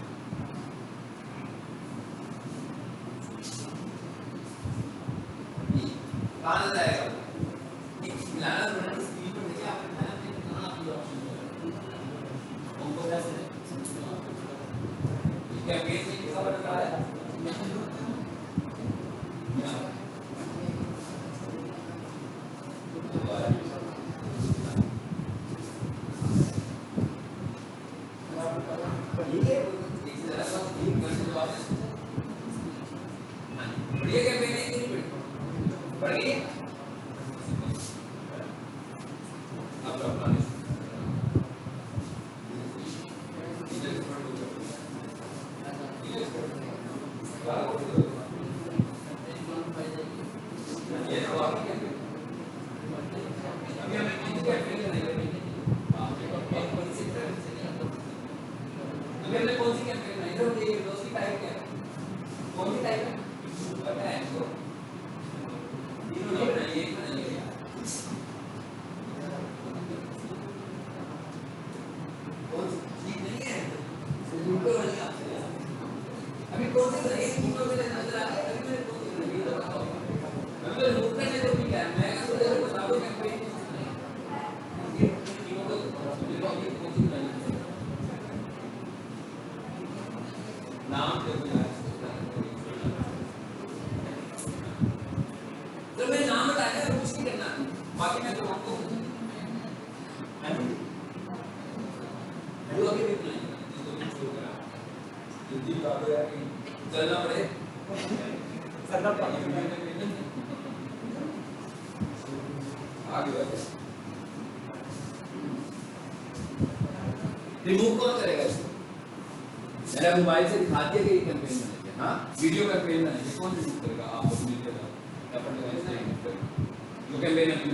कहाँ नजर आएगा? मिलाना थोड़ा स्क्रीन पर देखिए, आपने मिलाना नहीं, कहाँ आपकी ऑप्शन है? हमको कैसे क्या पेज में किसका नजर आ रहा है? चलना पड़े रिमूव कौन करेगा इसको? मैंने मोबाइल से दिखा दिया कि ये कैंपेन मैनेजर, हाँ वीडियो कैंपेन मैनेजर कौन रिमूव करेगा? आप लोग मिलकर अपन डिवाइस से रिमूव करेंगे जो कैंपेन अभी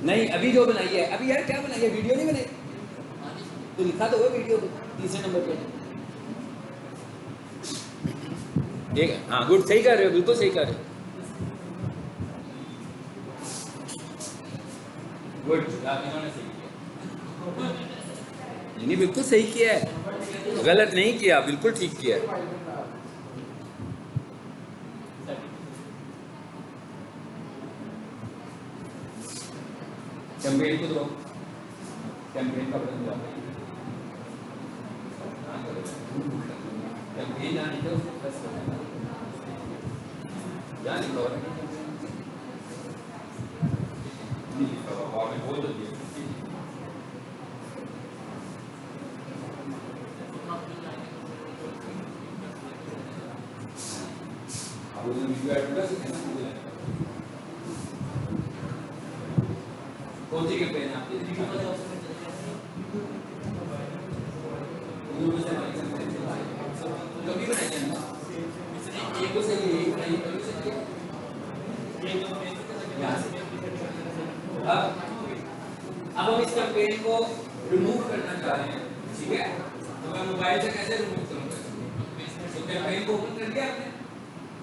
नहीं अभी जो बनाई है अभी यार क्या बनाई है? वीडियो नहीं बनाई तो लिखा तो हुआ वीडियो तीसरे नंबर पे। ठीक है हाँ गुड सही कर रहे हो बिल्कुल सही कर रहे हो गुड इन्होंने सही किया नहीं बिल्कुल सही किया है गलत नहीं किया बिल्कुल ठीक किया है। कैंपेन को दो कैंपेन का बटन दबाओ कैंपेन जाने के उसको प्रेस करना जाने दो नहीं और मैं बोल दो अब वो वीडियो ऐड कर सकते हैं कौन सी कैंपेन है आपकी कभी बनाई है ना एक को सही है बनाई कभी से अब हम इस कैंपेन को रिमूव करना चाह रहे हैं ठीक है तो मैं मोबाइल से कैसे रिमूव करूंगा? तो कैंपेन को ओपन कर दिया आपने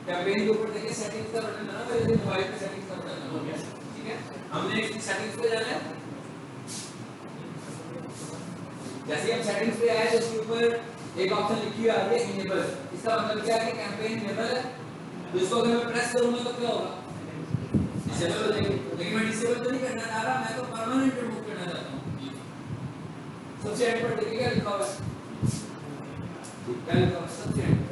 कैंपेन के ऊपर देखिए सेटिंग्स का बटन बना हुआ है मोबाइल पे सेटिंग्स का बटन हो गया ठीक है हमने इसकी सेटिंग्स पे जाना है जैसे हम सेटिंग्स पे आए तो उसके ऊपर एक ऑप्शन लिखी हुई आ रही है इनेबल इसका मतलब क्या है कि कैंपेन इनेबल है तो इसको अगर मैं प्रेस करूंगा तो क्या होगा? डिसेबल हो जाएगी लेकिन मैं डिसेबल तो नहीं करना चाह रहा मैं तो परमानेंट रिमूव करना चाहता हूं। सबसे एंड पर देखिए क्या लिखा हुआ है क्या लिखा हुआ है सबसे एंड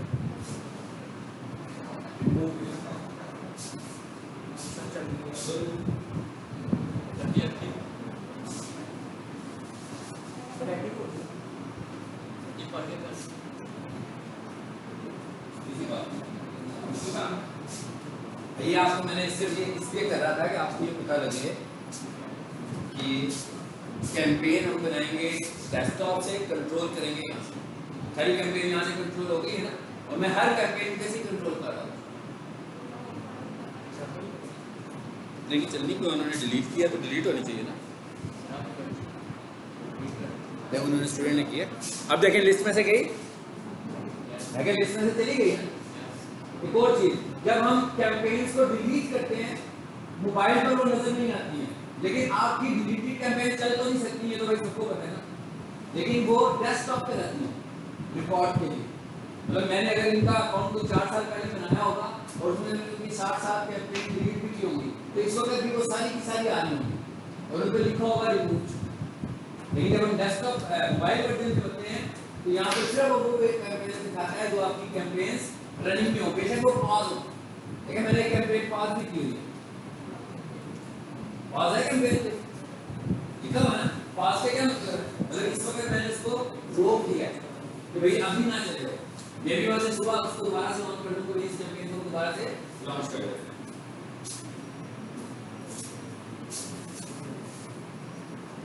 ये आपको मैंने इसलिए कर रहा था कि आपको ये पता लगे कि कैंपेन हम बनाएंगे डेस्कटॉप से कंट्रोल करेंगे सारी कैंपेन यहाँ से कंट्रोल हो गई है ना और मैं हर कैंपेन कैसे कंट्रोल कर रहा हूँ लेकिन चलनी क्यों उन्होंने डिलीट किया तो डिलीट होनी चाहिए ना उन्होंने स्टूडेंट ने किया अब देखें लिस्ट में से गई अगर लिस्ट में से चली गई ना एक और चीज जब हम कैंपेन्स को डिलीट करते हैं मोबाइल पर वो नजर नहीं आती है लेकिन आपकी डिलीटेड कैंपेन चल तो नहीं सकती है तो भाई सबको पता है ना लेकिन वो डेस्कटॉप पे रहती है रिकॉर्ड के लिए मतलब मैंने अगर इनका अकाउंट को 4 साल पहले बनाया होगा और उसमें मैंने 60 कैंपेन डिलीट भी की होंगी तो इस वक्त भी वो सारी की सारी आ रही होंगी और उन पर लिखा होगा रिमूव लेकिन जब हम डेस्कटॉप मोबाइल वर्जन पे होते हैं तो यहाँ पे सिर्फ वो एक कैंपेन दिखाता है जो आपकी कैंपेन्स रनिंग में हो बेशक वो पॉज हो लेकिन मैंने कैंपेन पॉज भी की हुई है पॉज है कैंपेन लिखा हुआ ना पॉज का क्या मतलब है मतलब इस वक्त मैंने इसको रोक दिया कि भाई अभी ना चले मे भी वैसे सुबह उसको दोबारा से ऑन कर दूं तो इस कैंपेन को दोबारा से लॉन्च कर देते हैं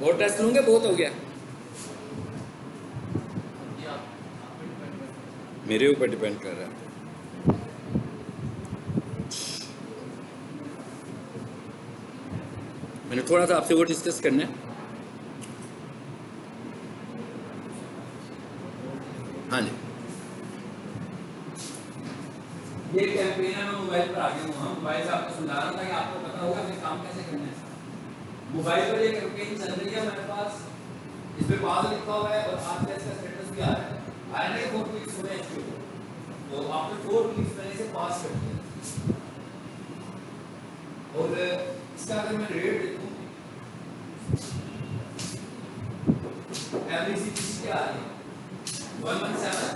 बहुत टेस्ट लूंगे बहुत हो गया मेरे ऊपर डिपेंड कर रहा है मैंने थोड़ा सा आपसे वो डिस्कस करना है हाँ जी ये कैंपेन है मैं मोबाइल पर आ गया हूँ मोबाइल से आपको समझा रहा था कि आपको पता होगा कि काम कैसे करना है मोबाइल पर ये कैंपेन चल रही है मेरे पास इस पे पॉज लिखा हुआ है और आपका इसका स्टेटस भी आ रहा है आया ना 4 क्लिक्स हुए इसके तो आपने 4 क्लिक्स करने से पॉज कर दिया और इसका अगर मैं रेट देखूं एवरेज चीज क्या आ रही है 117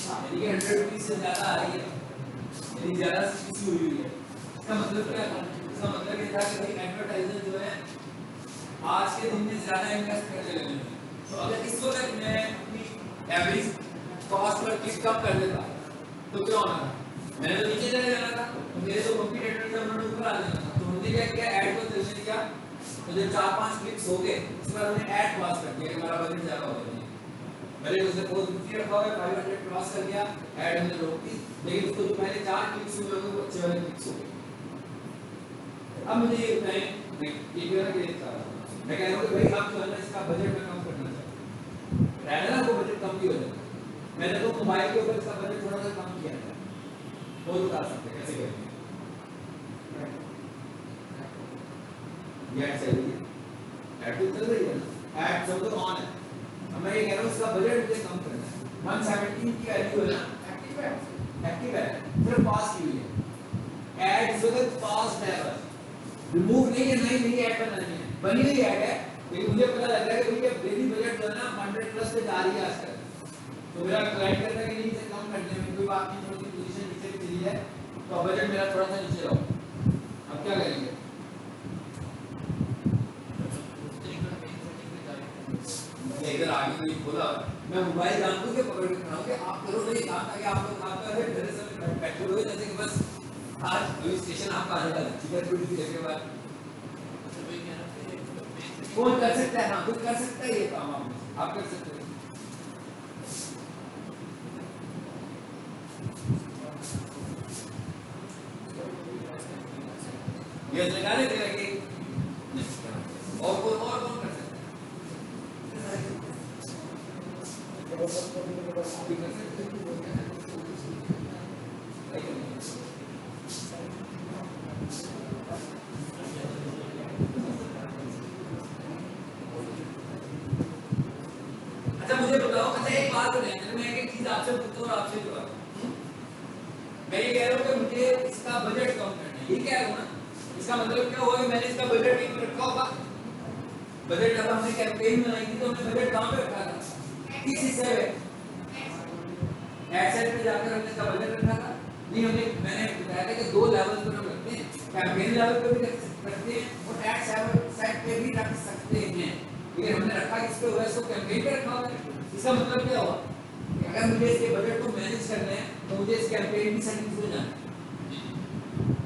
यानी कि 100 रुपीस से ज्यादा आ रही है मेरी ज़्यादा CPC हुई है। इसका मतलब क्या था? इसका मतलब ये था कि भाई एडवर्टाइजर जो है आज के दिन में ज़्यादा इन्वेस्ट करने लगे हैं। तो अगर इस वक्त मैं अपनी एवरेज कॉस्ट पर क्लिक कम कर देता तो क्या होना था? मैंने तो नीचे चले जाना था, तो मेरे तो कॉम्पिटिटर थे उन्होंने ऊपर आ जाना था। तो उन्होंने क्या किया, ऐड को चलने दिया। तो जब 4-5 क्लिक्स हो गए उसके बाद उन्होंने ऐड पास कर दिया कि हमारा बजट ज़्यादा हो गया। पहले उसने 450 रखा हुआ है, 500 क्रॉस कर दिया, ऐड हमने रोक दी, लेकिन उसको जो पहले 4 क्लिक्स हुए वो अच्छे वाले क्लिक्स हो गए। अब मुझे ये बताएं, मैं कह रहा हूँ कि भाई आप जो है ना इसका बजट में कम करना चाहिए, रहना वो बजट कम भी हो जाता है। मैंने तो मोबाइल के ऊपर इसका बजट थोड़ा सा कम किया था, वो बता सकते हैं कैसे करेंगे। ये ऐड चल रही है, ऐड तो चल रही है ना, ऐड सब तो ऑन है। अब मैं ये कह रहा हूँ इसका बजट मुझे कम करना है। 117 की वैल्यू है ना, एक्टिव है, सिर्फ पास की हुई है। ऐड इस वक्त पास है, बस रिमूव नहीं है, नहीं ऐड बनानी है, बनी हुई ऐड है, लेकिन मुझे पता लग रहा है कि भैया डेली बजट जो है ना 100 प्लस पे जा रही है आजकल। तो मेरा क्लाइंट कहता है कि नहीं इसे कम करने में कोई बात नहीं, थोड़ी सी पोजीशन नीचे भी चली है तो बजट मेरा थोड़ा सा नीचे रहो। अब क्या करेंगे? इधर आगे नहीं बोला, मैं मोबाइल जानबूझ के पकड़ के खड़ा हूं कि आप करो नहीं काम, ताकि आप लोग आपका है दरअसल पेट्रोल हो जैसे कि बस आज पुलिस स्टेशन आपका आने वाला है, टिकट पूरी की के बाद कौन कर सकता है? हाँ, खुद कर सकता है ये काम, आप कर सकते हो। ये लगाने के लगे और कौन कर सकता अच्छा मुझे बताओ, अच्छा एक बात है, मैं एक चीज आपसे पूछता हूँ और आपसे जवाब। मैं ये कह रहा हूँ कि मुझे इसका बजट कम करना है, ये कह रहा हूँ ना, इसका मतलब क्या हुआ कि मैंने इसका बजट एक रखा होगा। बजट जब हमने कैंपेन बनाई थी तो हमने बजट कहाँ पे रखा था? किस हिस्से में? एड पे जाकर हमने इसका बजट रखा था। नहीं, मैंने बताया था कि 2 लेवल पर हम रखते हैं, कैंपेन लेवल पे भी रख सकते हैं और एड सेट पे भी रख सकते हैं। लेकिन हमने रखा किस पे हुआ है? इसको कैंपेन पे रखा हुआ है। इसका मतलब क्या हुआ? अगर मुझे इसके बजट को मैनेज करना है तो मुझे इस कैंपेन की सेटिंग्स में जाना है,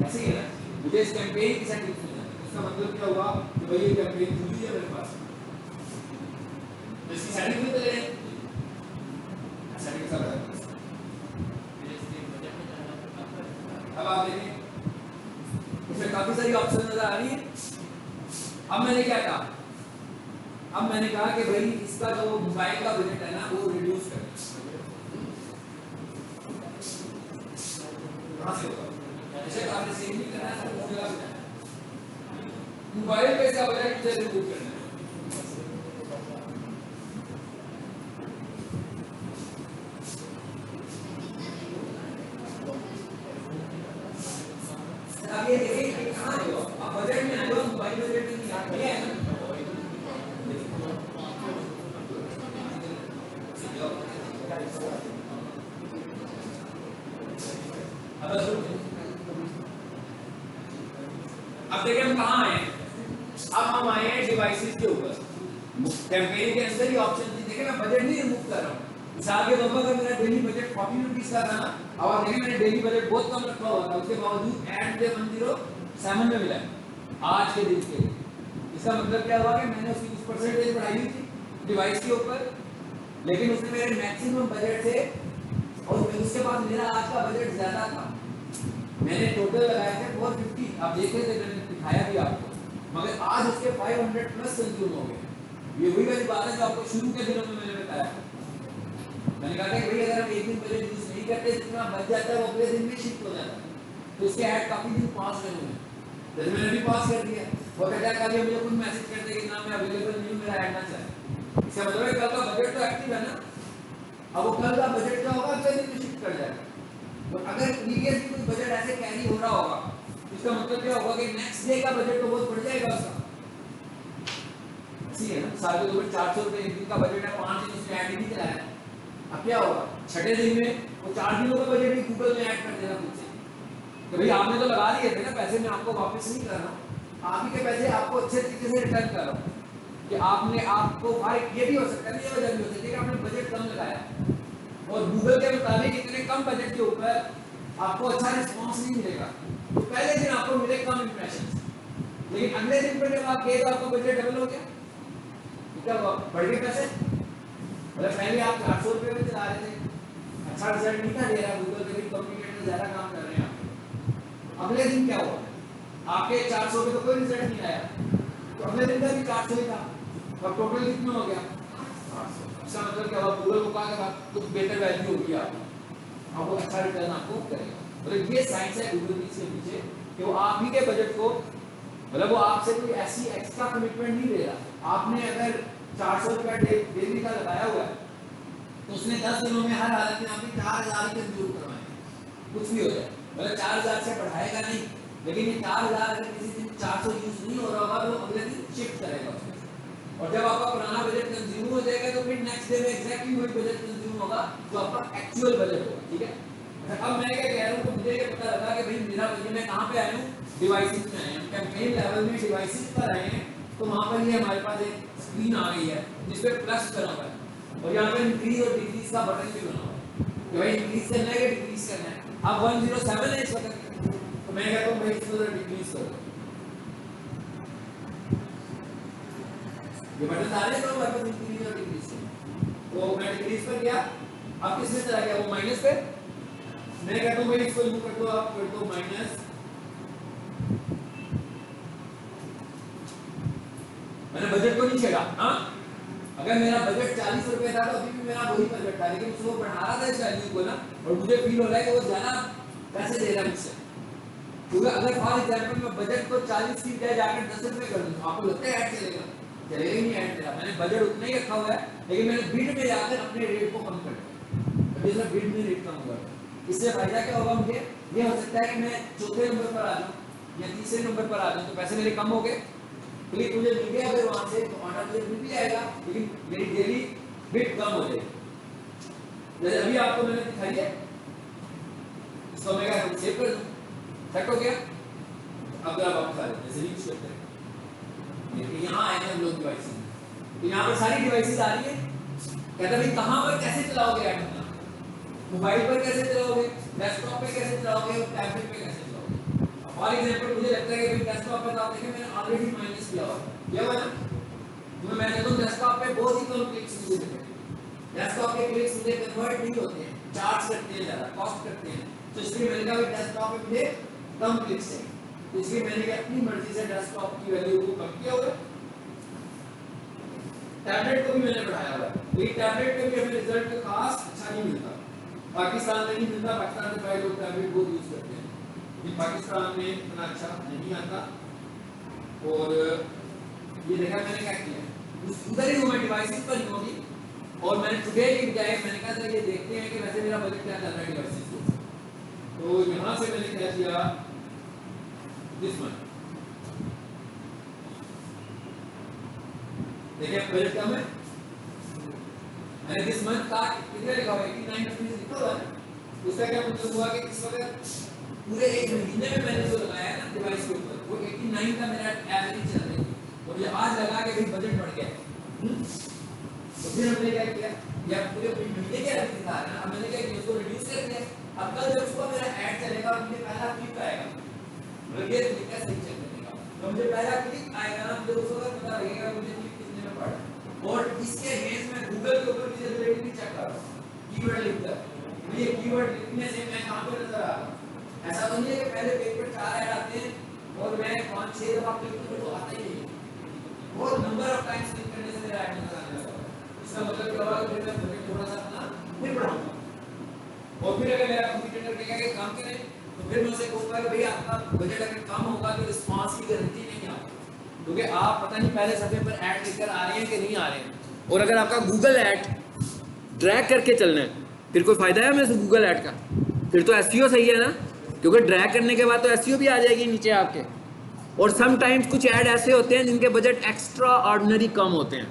ऐसे ही है ना, मुझे इस कैंपेन की सेटिंग्स में जाना है। इसका मतलब क्या हुआ कि भाई ये कैंपेन खुली है मेरे पास, तो इसकी सेटिंग में चले जाएं, सेटिंग सब है। अब आप देखें इसमें काफी सारी ऑप्शन नजर आ रही है। अब मैंने क्या कहा? अब मैंने कहा कि भाई इसका जो मोबाइल का बजट है ना वो रिड्यूस करें। कहां से होगा? जैसे आपने सेव नहीं करना है तो उसका मोबाइल पे इसका बजट मुझे रिमूव करना है। अब ये देखिए कहां है वो? आप बजट में आए हो, मोबाइल बजट में नहीं आ गया है ना। अब देखिए हम कहाँ आए हैं? अब हम आए हैं डिवाइसेस के ऊपर। कैंपेन के अंदर ही ऑप्शन थी, देखिए मैं बजट नहीं रिमूव कर रहा हूँ। मिसाल के तौर पर अगर मेरा डेली बजट 40 रुपीस का था ना, अब आप देखिए मैंने डेली बजट बहुत कम रखा हुआ था, उसके बावजूद ऐड मुझे 107 में मिला है आज के दिन के लिए। इसका मतलब क्या हुआ कि मैंने उसकी कुछ परसेंटेज बढ़ाई हुई थी डिवाइस के ऊपर, लेकिन उसने मेरे मैक्सिमम बजट से और उसके बाद मेरा आज का बजट ज्यादा था। मैंने टोटल लगाए थे 450, आप देख रहे थे, मैंने दिखाया भी आपको, मगर आज उसके 500 प्लस कंज्यूम हो गए। ये वही वाली बात है जो आपको शुरू के दिनों में मैंने बताया। मैंने कहा कि भाई अगर हम एक दिन बजट यूज नहीं करते, जितना बच जाता है वो अगले दिन में शिफ्ट हो जाता है। तो उसके ऐड काफी दिन पास करने हैं, जैसे मैंने भी पास कर दिया। वो कहता है कल मुझे खुद मैसेज कर दे कि ना मैं अवेलेबल नहीं हूँ, मेरा ऐड ना चाहे। इसका मतलब है कल का बजट तो एक्टिव है ना, अब वो कल का बजट क्या होगा अगले दिन में शिफ्ट कर जाएगा। तो अगर प्रीवियस कोई बजट ऐसे कैरी हो रहा होगा, इसका मतलब क्या होगा कि नेक्स्ट डे का बजट तो बहुत बढ़ जाएगा उसका। ऐसी है ना, साल के ऊपर 400 रुपए एक दिन का बजट है, 5 दिन उसने ऐड नहीं चलाया। अब क्या होगा? छठे दिन में वो 4 दिनों का बजट भी गूगल में ऐड कर देगा खुद से। कि भाई आपने तो लगा दिए थे ना पैसे, मैं आपको वापस नहीं कर रहा हूँ, आप ही के पैसे आपको अच्छे तरीके से रिटर्न कर रहा हूँ। कि आपने आपको ये भी हो सकता है, ये वजह भी हो सकती है कि आपने बजट कम लगाया और गूगल के मुताबिक इतने कम बजट के ऊपर आपको अच्छा रिस्पॉन्स नहीं मिलेगा, तो पहले दिन आपको मिले कम इंप्रेशन, लेकिन अगले दिन पर जब आप गए तो आपको बजट डबल हो गया, क्या हुआ, बढ़ गए पैसे। मतलब पहले आप 400 रुपये में चला रहे थे, अच्छा रिजल्ट नहीं था दे रहा गूगल के भी, कम्युनिकेटर ज्यादा काम कर रहे हैं आप, अगले दिन क्या हुआ, आपके 400 रुपये तो कोई रिजल्ट नहीं आया, तो अगले दिन का भी 400 ही था, और टोटल कितना हो गया 800। इसका मतलब क्या हुआ, गूगल को कहा कि कुछ बेहतर वैल्यू होगी आपको अच्छा रिटर्न आपको करेगा। मतलब ये साइंस है गूगल की के पीछे कि वो आप ही के बजट को, मतलब वो आपसे कोई ऐसी एक्स्ट्रा कमिटमेंट नहीं ले रहा। आपने अगर 400 रुपया डेली का लगाया हुआ है तो उसने 10 दिनों में हर हालत में आपने 4000 ही कंज्यूम करवाए, कुछ भी हो जाए, मतलब 4000 से बढ़ाएगा नहीं, लेकिन ये 4000 अगर किसी दिन 400 यूज नहीं हो रहा होगा तो अगले दिन शिफ्ट करेगा उसमें। और जब आपका पुराना बजट कंज्यूम हो जाएगा तो फिर नेक्स्ट डे में एग्जैक्टली वही बजट कंज्यूम होगा जो आपका एक्चुअल बजट होगा, ठीक है। अब मैं क्या कह रहा हूँ, तो मुझे ये पता लगा कि भाई मेरा बजट, मैं कहाँ पे आया हूँ, डिवाइसेस में आए हैं, कैंपेन लेवल में डिवाइसेस पर आए हैं, तो वहाँ पर ये हमारे पास एक स्क्रीन आ गई है जिसपे प्लस बना हुआ है और यहाँ पे इंक्रीज और डिक्रीज का बटन भी बना हुआ है कि भाई इंक्रीज करना है कि डिक्रीज करना है। अब 107 है इस वक्त, तो मैं कहता हूँ भाई इसको डिक्रीज करो, ये बटन आ रहे हैं तो हमारे पास इंक्रीज और डिक्रीज है, तो मैं डिक्रीज पर गया, अब किसमें चला गया, वो माइनस पे, मैं कहता हूँ भाई इसको रिमूव कर दो, आप कर दो माइनस, मैंने बजट को नहीं छेड़ा। हाँ, अगर मेरा बजट 40 रुपए था तो अभी भी मेरा वही बजट था, लेकिन उसको बढ़ा रहा था इस वैल्यू को ना, और मुझे फील हो रहा है कि वो ज्यादा पैसे दे रहा है मुझसे, क्योंकि अगर फॉर एग्जांपल मैं बजट को 40 की बजाय जाकर 10 रुपए कर दूं, आपको लगता है ऐड चलेगा? चलेगा ही नहीं ऐड तेरा, मैंने बजट उतना ही रखा हुआ है, लेकिन मैंने बिड में जाकर अपने रेट को कम कर दिया, अभी इसमें बिड में रेट कम हुआ है। इससे फायदा क्या होगा मुझे, ये हो सकता है कि मैं चौथे नंबर पर आ जाऊं या तीसरे नंबर पर आ जाऊं, तो पैसे मेरे कम हो गए, क्लिक मुझे मिल गया अगर वहां से, तो ऑर्डर मुझे मिल भी जाएगा, लेकिन मेरी डेली बिट कम हो जाएगी। जैसे अभी आपको मैंने दिखाई है, इसको मैं क्या सेव कर दूं, सेट हो गया। अब आप वापस आ जाओ, जैसे रीच करते हैं, देखिए यहाँ आए हैं लोग डिवाइसेस, तो यहाँ पर सारी डिवाइसेस आ रही है, कहता भाई कहाँ पर कैसे चलाओगे ऐड अपना, मोबाइल पर कैसे चलाओगे, डेस्कटॉप पे कैसे चलाओगे, टैबलेट पे कैसे चलाओगे। फॉर एग्जांपल मुझे लगता है कि भाई डेस्कटॉप पे तो आप देखें मैंने ऑलरेडी माइनस किया हुआ ना, तो मैं कहता हूँ डेस्कटॉप पे बहुत ही कम क्लिक्स मुझे दिखते हैं, डेस्कटॉप के क्लिक्स मुझे कन्वर्ट नहीं होते हैं, चार्ज करते हैं ज़्यादा, कॉस्ट करते हैं, तो इसलिए मैंने कहा डेस्कटॉप पे मुझे कम क्लिक्स है, तो इसलिए मैंने अपनी मर्जी से डेस्कटॉप की वैल्यू को कम किया हुआ है। टैबलेट को भी मैंने बढ़ाया हुआ है, लेकिन टैबलेट पे भी हमें रिजल्ट खास अच्छा नहीं मिलता, पाकिस्तान में नहीं मिलता, पाकिस्तान में प्राइवेट लोग टैबलेट बहुत यूज करते हैं, लेकिन पाकिस्तान में इतना अच्छा नहीं आता। और ये देखा मैंने क्या किया, उधर ही मैं डिवाइसेस पर ही होगी, और मैंने टुडे की बजाय मैंने कहा था ये देखते हैं कि वैसे मेरा बजट क्या चल रहा है डिवाइसेस को, तो यहाँ से मैंने क्या किया, दिस मंथ देखिए बजट कम है, मैंने दिस मंथ का कितना लिखा हुआ है 89 रुपीस लिखा हुआ है, उसका क्या मतलब हुआ कि इस वक्त पूरे एक महीने में मैंने जो लगाया है ना डिवाइस के ऊपर वो 89 का मेरा एवरेज चल रही है, और ये आज लगा के भाई बजट बढ़ गया, तो फिर हमने क्या किया, या पूरे महीने के एवरेज दिखा रहे हैं, अब मैंने क्या किया उसको रिड्यूस कर दिया। अब कल जब सुबह मेरा ऐड चलेगा और मुझे पहला क्लिक आएगा, मतलब ये तरीका सही चल देगा, तो मुझे पहला क्लिक आएगा ना, मुझे उस वक्त पता लगेगा मुझे क्लिक कितने में पड़ा, और इसके अगेंस्ट मैं गूगल के ऊपर विजिबिलिटी भी चेक कर रहा हूँ, कीवर्ड लिखकर ये कीवर्ड लिखने से मैं कहाँ पर नजर आ रहा हूँ। ऐसा तो नहीं है कि पहले पेज पर 4 ऐड आते हैं और मैं 5-6 दफा क्लिक करूँ तो आता ही नहीं है, बहुत नंबर ऑफ टाइम्स क्लिक करने से मेरा ऐड नजर आने लगा, इसका मतलब क्या होगा कि मैं बजट थोड़ा सा अपना फिर बढ़ाऊंगा, और फिर अगर मेरा कंप्यूटर कहेगा कि काम करें तो फिर मैं उसे कहूँगा कि भाई आपका बजट अगर कम होगा तो रिस्पांस की गारंटी नहीं है, क्योंकि आप पता नहीं पहले सफे पर ऐड लेकर आ रहे हैं कि नहीं आ रहे हैं, और अगर आपका गूगल ऐड ड्रैग करके चलना है फिर कोई फायदा है हमें गूगल ऐड का, फिर तो एसईओ सही है ना, क्योंकि ड्रैग करने के बाद तो एसईओ भी आ जाएगी नीचे आपके। और समटाइम्स कुछ ऐड ऐसे होते हैं जिनके बजट एक्स्ट्रा ऑर्डिनरी कम होते हैं,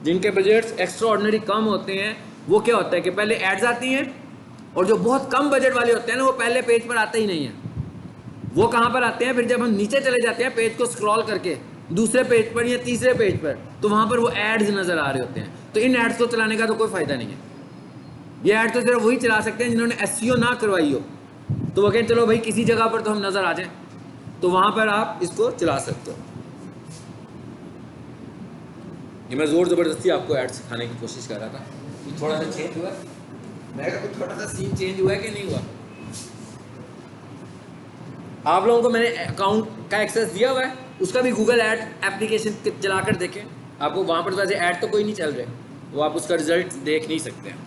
जिनके बजट एक्स्ट्रा ऑर्डिनरी कम होते हैं वो क्या होता है कि पहले एड्स आती हैं और जो बहुत कम बजट वाले होते हैं ना वो पहले पेज पर आते ही नहीं है, वो कहाँ पर आते हैं? फिर जब हम नीचे चले जाते हैं पेज को स्क्रॉल करके दूसरे पेज पर या तीसरे पेज पर, तो वहां पर वो एड्स नजर आ रहे होते हैं। तो इन एड्स को चलाने का तो कोई फायदा नहीं है। ये ऐड तो सिर्फ वही चला सकते हैं जिन्होंने एसईओ ना करवाई हो, तो वो कहें चलो भाई किसी जगह पर तो हम नजर आ जाएं, तो वहां पर आप इसको चला सकते हो। ये मैं जोर जबरदस्ती आपको ऐड सिखाने की कोशिश कर रहा था। कुछ थोड़ा सा चेंज हुआ, मैं कहा कुछ थोड़ा सा सीन चेंज हुआ है कि नहीं हुआ? आप लोगों को मैंने अकाउंट का एक्सेस दिया हुआ है, उसका भी गूगल ऐड एप्लीकेशन चला कर देखें, आपको वहां पर वैसे ऐड तो कोई नहीं चल रहे, तो आप उसका रिजल्ट देख नहीं सकते हैं।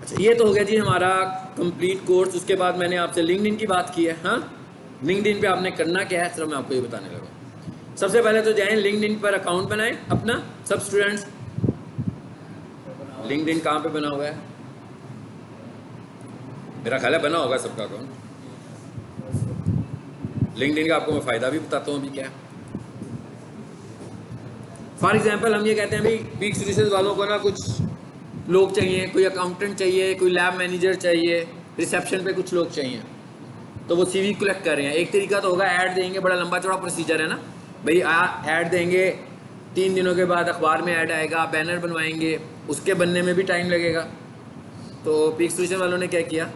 अच्छा, ये तो हो गया जी हमारा कंप्लीट कोर्स। उसके बाद मैंने आपसे लिंक्डइन की बात की है। हाँ, लिंक्डइन पे आपने करना क्या है, सिर्फ मैं आपको ये बताने लगा। सबसे पहले तो जाएं लिंक्डइन पर अकाउंट बनाएं अपना। सब स्टूडेंट्स, लिंक्डइन कहाँ पे बना हुआ है? मेरा ख्याल है बना होगा सबका अकाउंट। लिंक्डइन का आपको मैं फ़ायदा भी बताता हूँ अभी क्या है। फॉर एग्जाम्पल हम ये कहते हैं भाई पीक सर्विसेज वालों को ना कुछ लोग चाहिए, कोई अकाउंटेंट चाहिए, कोई लैब मैनेजर चाहिए, रिसेप्शन पे कुछ लोग चाहिए, तो वो सीवी कलेक्ट कर रहे हैं। एक तरीका तो होगा ऐड देंगे, बड़ा लंबा चौड़ा प्रोसीजर है ना भाई। ऐड देंगे, 3 दिनों के बाद अखबार में ऐड आएगा, बैनर बनवाएंगे, उसके बनने में भी टाइम लगेगा। तो पीक सर्विसेज वालों ने क्या किया,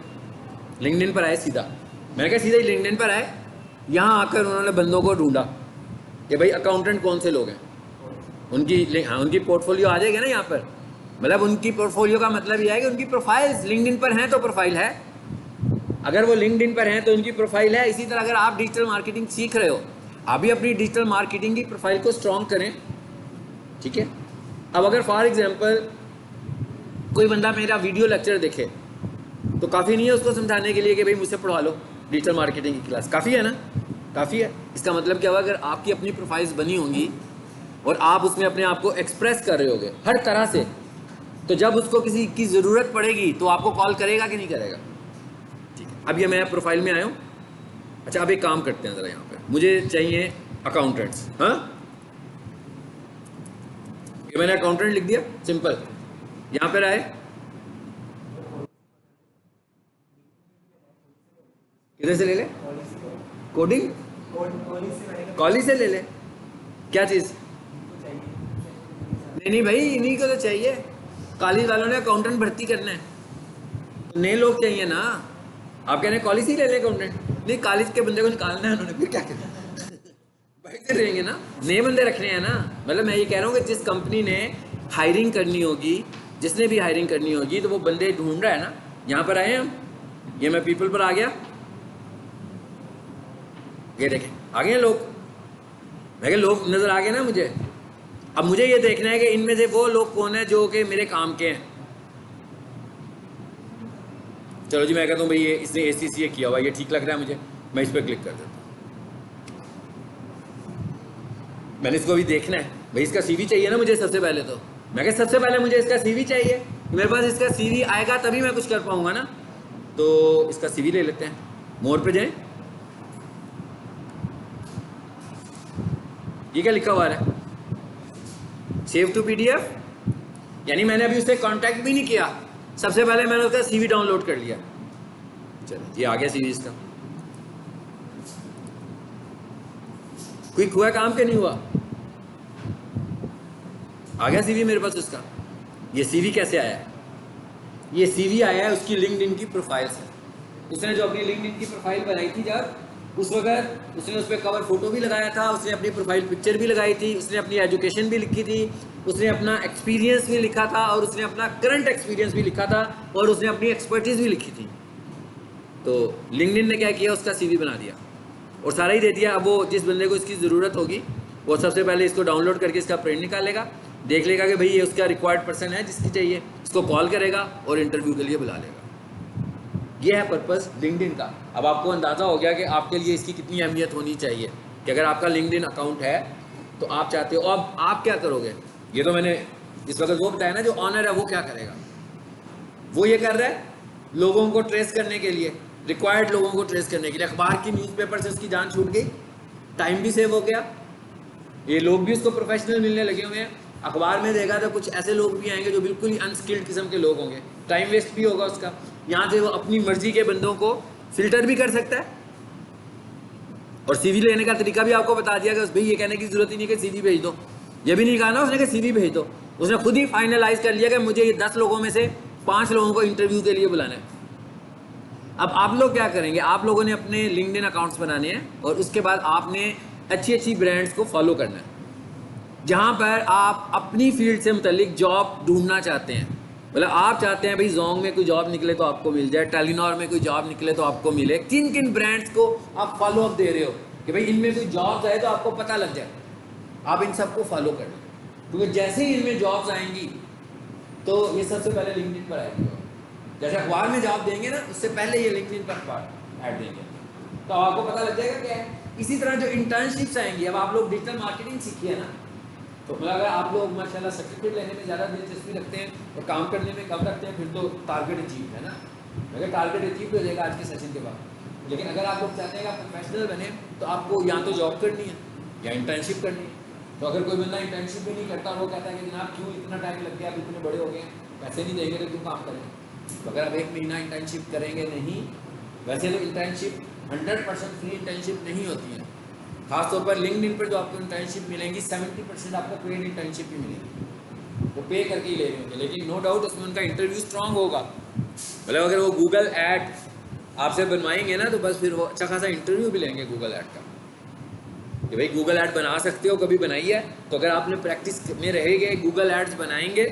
लिंक्डइन पर आए सीधा। मैंने कहा सीधा ही लिंक्डइन पर आए, यहाँ आकर उन्होंने बंदों को ढूंढा कि भाई अकाउंटेंट कौन से लोग हैं, उनकी पोर्टफोलियो आ जाएगा ना यहाँ पर। मतलब उनकी पोर्टफोलियो का मतलब यह है कि उनकी प्रोफाइल्स लिंक्डइन पर हैं तो प्रोफाइल है। अगर वो लिंक्डइन पर हैं तो उनकी प्रोफाइल है। इसी तरह अगर आप डिजिटल मार्केटिंग सीख रहे हो, आप भी अपनी डिजिटल मार्केटिंग की प्रोफाइल को स्ट्रॉन्ग करें, ठीक है। अब अगर फॉर एग्जांपल कोई बंदा मेरा वीडियो लेक्चर देखे, तो काफ़ी नहीं है उसको समझाने के लिए कि भाई मुझसे पढ़वा लो डिजिटल मार्केटिंग की क्लास, काफ़ी है ना? काफ़ी है। इसका मतलब क्या हुआ, अगर आपकी अपनी प्रोफाइल्स बनी होंगी और आप उसमें अपने आप को एक्सप्रेस कर रहे होगे हर तरह से, तो जब उसको किसी की ज़रूरत पड़ेगी तो आपको कॉल करेगा कि नहीं करेगा? ठीक है। अब ये मैं प्रोफाइल में आया हूँ। अच्छा, अब एक काम करते हैं ज़रा, यहाँ पे मुझे चाहिए अकाउंटेंट्स। हाँ, ये मैंने अकाउंटेंट लिख दिया, सिंपल। यहाँ पर आए, किधर से ले ले? कोडिंग कॉलेज से ले ले। क्या चीज़? नहीं भाई, इन्हीं को तो चाहिए। कॉलेज वालों ने अकाउंटेंट भर्ती करना है, नए लोग चाहिए ना। आप कह रहे हैं कॉलेज ही ले ले अकाउंटेंट? नहीं, कॉलेज के बंदे को निकालना है उन्होंने, फिर क्या करना? बैठते रहेंगे ना, नए बंदे रखने हैं ना। मतलब मैं ये कह रहा हूँ कि जिस कंपनी ने हायरिंग करनी होगी, जिसने भी हायरिंग करनी होगी, तो वो बंदे ढूंढ रहा है ना। यहाँ पर आए हम, ये मैं पीपल पर आ गया, ये देखें आ गए लोग। मैं लोग नज़र आ गए ना मुझे। अब मुझे ये देखना है कि इनमें से वो लोग कौन है जो कि मेरे काम के हैं। चलो जी, मैं कहता हूँ भाई ये इसने ACCA किया हुआ, ये ठीक लग रहा है मुझे, मैं इस पर क्लिक कर देता हूँ। मैंने इसको भी देखना है भाई, इसका CV चाहिए ना मुझे सबसे पहले। तो मैं कहा सबसे पहले मुझे इसका CV चाहिए, मेरे पास इसका CV आएगा तभी मैं कुछ कर पाऊंगा ना। तो इसका CV ले लेते हैं, मोर पे जाएं। ये क्या लिखा हुआ है, सेव टू PDF, यानी मैंने अभी उससे कांटेक्ट भी नहीं किया, सबसे पहले मैंने उसका CV डाउनलोड कर लिया। चलो ये आ गया CV इसका। क्विक हुआ काम के नहीं हुआ? आ गया CV मेरे पास उसका। ये CV कैसे आया है? ये CV आया है उसकी लिंक्डइन की प्रोफाइल से। उसने जो अपनी लिंक्डइन की प्रोफाइल बनाई थी, जब उस वक्त उसने उस पर कवर फोटो भी लगाया था, उसने अपनी प्रोफाइल पिक्चर भी लगाई थी, उसने अपनी एजुकेशन भी लिखी थी, उसने अपना एक्सपीरियंस भी लिखा था, और उसने अपना करंट एक्सपीरियंस भी लिखा था, और उसने अपनी एक्सपर्टीज भी लिखी थी। तो लिंक्डइन ने क्या किया, उसका CV बना दिया और सारा ही दे दिया। अब वो जिस बंदे को इसकी ज़रूरत होगी वो सबसे पहले इसको डाउनलोड करके इसका प्रिंट निकालेगा, देख लेगा कि भाई ये उसका रिक्वायर्ड पर्सन है जिसकी चाहिए, इसको कॉल करेगा और इंटरव्यू के लिए बुला लेगा। ये है पर्पस लिंक्डइन का। अब आपको अंदाज़ा हो गया कि आपके लिए इसकी कितनी अहमियत होनी चाहिए, कि अगर आपका लिंक्डइन अकाउंट है तो आप चाहते हो। अब आप क्या करोगे? ये तो मैंने इस वक्त वो बताया ना, जो ऑनर है वो क्या करेगा, वो ये कर रहा है लोगों को ट्रेस करने के लिए, रिक्वायर्ड लोगों को ट्रेस करने के लिए। अखबार की न्यूज़पेपर से उसकी जान छूट गई, टाइम भी सेव हो गया, ये लोग भी उसको प्रोफेशनल मिलने लगे हुए हैं। अखबार में देगा तो कुछ ऐसे लोग भी आएंगे जो बिल्कुल ही अनस्किल्ड किस्म के लोग होंगे, टाइम वेस्ट भी होगा उसका। यहाँ से वो अपनी मर्जी के बंदों को फिल्टर भी कर सकता है और सीवी लेने का तरीका भी आपको बता दिया कि भाई ये कहने की जरूरत ही नहीं कि सीवी भेज दो, ये भी नहीं कहा ना उसने कि सीवी भेज दो, उसने खुद ही फाइनलाइज कर लिया कि मुझे ये 10 लोगों में से 5 लोगों को इंटरव्यू के लिए बुलाना है। अब आप लोग क्या करेंगे, आप लोगों ने अपने लिंक्डइन अकाउंट्स बनाने हैं और उसके बाद आपने अच्छी अच्छी ब्रांड्स को फॉलो करना है जहां पर आप अपनी फील्ड से मुतल्लिक जॉब ढूंढना चाहते हैं। मतलब आप चाहते हैं भाई जोंग में कोई जॉब निकले तो आपको मिल जाए, टेलीनॉर में कोई जॉब निकले तो आपको मिले। किन किन ब्रांड्स को आप फॉलो अप दे रहे हो कि भाई इनमें कोई जॉब्स आए तो आपको पता लग जाए, आप इन सबको फॉलो कर लें, क्योंकि जैसे ही इनमें जॉब्स आएंगी तो ये सबसे पहले लिंक्डइन पर आएगी। जैसे अखबार में जॉब देंगे ना, उससे पहले ये लिंक्डइन पर ऐड देंगे तो आपको पता लग जाएगा क्या है। इसी तरह जो इंटर्नशिप्स आएंगी, अब आप लोग डिजिटल मार्केटिंग सीखी है ना, तो मतलब अगर आप लोग माशाल्लाह सर्टिफिकेट लेने में ज़्यादा दिलचस्पी रखते हैं और काम करने में कम रखते हैं, फिर तो टारगेट अचीव है ना, अगर टारगेट अचीव हो जाएगा आज के सेशन के बाद। लेकिन अगर आप लोग चाहते हैं कि आप प्रोफेशनल बने तो आपको या तो जॉब करनी है या इंटर्नशिप करनी है। तो अगर कोई बंदा इंटर्नशिप भी नहीं करता और वो कहता है कि जनाब क्यों इतना टाइम लग गया, आप इतने बड़े हो गए हैं, पैसे नहीं देंगे तो क्यों काम करेंगे, तो अगर आप 1 महीना इंटर्नशिप करेंगे नहीं, वैसे तो इंटर्नशिप 100% फ्री इंटर्नशिप नहीं होती है, खासतौर पर लिंक्डइन पर जो आपको इंटर्नशिप मिलेंगी 70% आपको पेड इंटर्नशिप भी मिलेगी, वो पे करके ही ले रहे होंगे। लेकिन नो डाउट उसमें उनका इंटरव्यू स्ट्रांग होगा। मतलब अगर वो गूगल ऐड आपसे बनवाएंगे ना तो बस फिर वो अच्छा खासा इंटरव्यू भी लेंगे गूगल ऐड का कि भाई गूगल ऐड बना सकते हो, कभी बनाई है। तो अगर आपने प्रैक्टिस में रहेंगे, गूगल एड्स बनाएंगे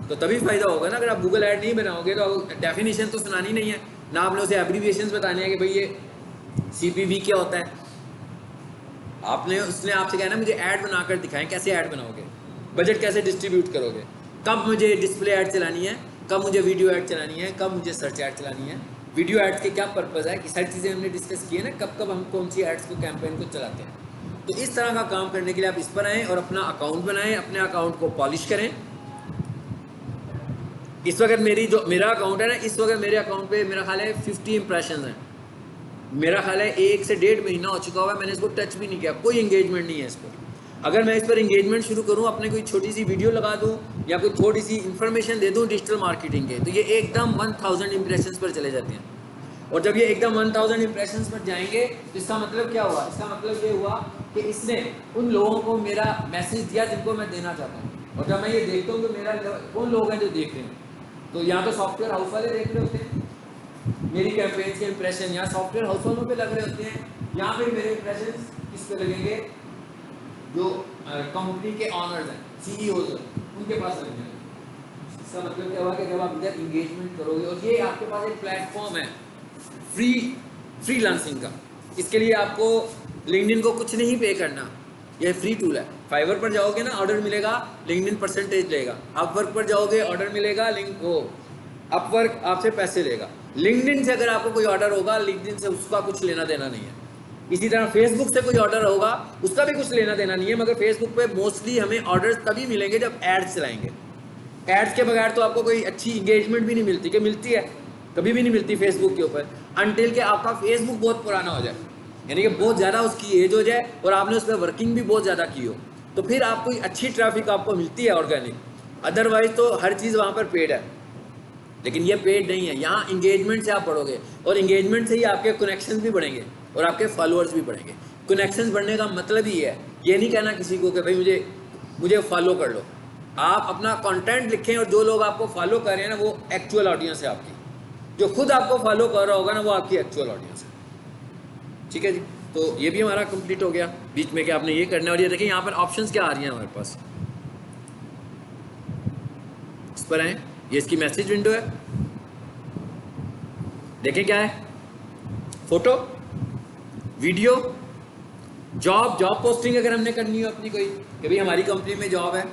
तो तभी फ़ायदा होगा ना। अगर आप गूगल ऐड नहीं बनाओगे तो डेफिनेशन तो सुनानी नहीं है ना, आपने उसे एब्रीविएशंस बताने हैं कि भाई ये CPV क्या होता है, उसने आपसे कहना मुझे ऐड बनाकर दिखाएं, कैसे ऐड बनाओगे, बजट कैसे डिस्ट्रीब्यूट करोगे, कब मुझे डिस्प्ले ऐड चलानी है, कब मुझे वीडियो ऐड चलानी है, कब मुझे सर्च ऐड चलानी है, वीडियो ऐड्स के क्या पर्पज़ है, कि सारी चीज़ें हमने डिस्कस की है ना, कब कब हम कौन सी एड्स को कैंपेन को चलाते हैं। तो इस तरह का काम करने के लिए आप इस पर आएँ और अपना अकाउंट बनाएं, अपने अकाउंट को पॉलिश करें। इस वक्त मेरा अकाउंट है ना, इस वक्त मेरे अकाउंट पे मेरा ख्याल है 50 इंप्रेशन हैं। मेरा ख्याल है 1 से 1.5 महीना हो चुका हुआ है, मैंने इसको टच भी नहीं किया, कोई इंगेजमेंट नहीं है इस पर। अगर मैं इस पर इंगेजमेंट शुरू करूं, अपने कोई छोटी सी वीडियो लगा दूं या कोई थोड़ी सी इन्फॉर्मेशन दे दूं डिजिटल मार्केटिंग के, तो ये एकदम 1000 इंप्रेशंस पर चले जाते हैं। और जब ये एकदम 1000 इंप्रेशंस पर जाएंगे तो इसका मतलब क्या हुआ, इसका मतलब ये हुआ कि इसने उन लोगों को मेरा मैसेज दिया जिनको मैं देना चाहता हूँ। और जब मैं ये देखता हूँ कि मेरा कौन लोग हैं जो देख रहे हैं, तो यहाँ तो सॉफ्टवेयर हाउस वाले देख रहे होते हैं, मेरी कैंपेन्स के इंप्रेशन यहाँ सॉफ्टवेयर हाउस वालों पे लग रहे होते हैं, यहाँ पे मेरे इंप्रेशन किस पे लगेंगे, जो कंपनी के ऑनर्स हैं, CEOs हैं, उनके पास लगेंगे। इसका मतलब क्या हुआ कि जब आप इधर इंगेजमेंट करोगे, और ये आपके पास एक प्लेटफॉर्म है फ्रीलांसिंग का, इसके लिए आपको लिंक्डइन को कुछ नहीं पे करना, यह फ्री टूल है। फाइवर पर जाओगे ना, ऑर्डर मिलेगा, लिंक्डइन परसेंटेज लेगा। अपवर्क पर जाओगे, ऑर्डर मिलेगा, अपवर्क आपसे पैसे लेगा। लिंक्डइन से अगर आपको कोई ऑर्डर होगा, लिंक्डइन से उसका कुछ लेना देना नहीं है। इसी तरह फेसबुक से कोई ऑर्डर होगा, उसका भी कुछ लेना देना नहीं है। मगर फेसबुक पे मोस्टली हमें ऑर्डर्स तभी मिलेंगे जब एड्स चलाएंगे। एड्स के बगैर तो आपको कोई अच्छी इंगेजमेंट भी नहीं मिलती, कि मिलती है, कभी भी नहीं मिलती फेसबुक के ऊपर, अनटिल के आपका फेसबुक बहुत पुराना हो जाए, यानी कि बहुत ज़्यादा उसकी एज हो जाए और आपने उस पर वर्किंग भी बहुत ज़्यादा की हो, तो फिर आपको अच्छी ट्रैफिक आपको मिलती है ऑर्गेनिक। अदरवाइज तो हर चीज़ वहाँ पर पेड है, लेकिन ये पेड नहीं है। यहाँ इंगेजमेंट से आप बढ़ोगे, और इंगेजमेंट से ही आपके कनेक्शंस भी बढ़ेंगे और आपके फॉलोअर्स भी बढ़ेंगे। कनेक्शंस बढ़ने का मतलब ही है, ये नहीं कहना किसी को कि भाई मुझे फॉलो कर लो। आप अपना कंटेंट लिखें और जो लोग आपको फॉलो कर रहे हैं ना, वो एक्चुअल ऑडियंस है आपकी। जो खुद आपको फॉलो कर रहा होगा ना, वो आपकी एक्चुअल ऑडियंस है। ठीक है जी, तो ये भी हमारा कंप्लीट हो गया। बीच में कि आपने ये करना है। और ये देखिए यहाँ पर ऑप्शंस क्या आ रही हैं हमारे पास, इस पर आए, ये इसकी मैसेज विंडो है। देखें क्या है, फोटो, वीडियो, जॉब पोस्टिंग अगर हमने करनी हो अपनी कोई, कि भाई हमारी कंपनी में जॉब है,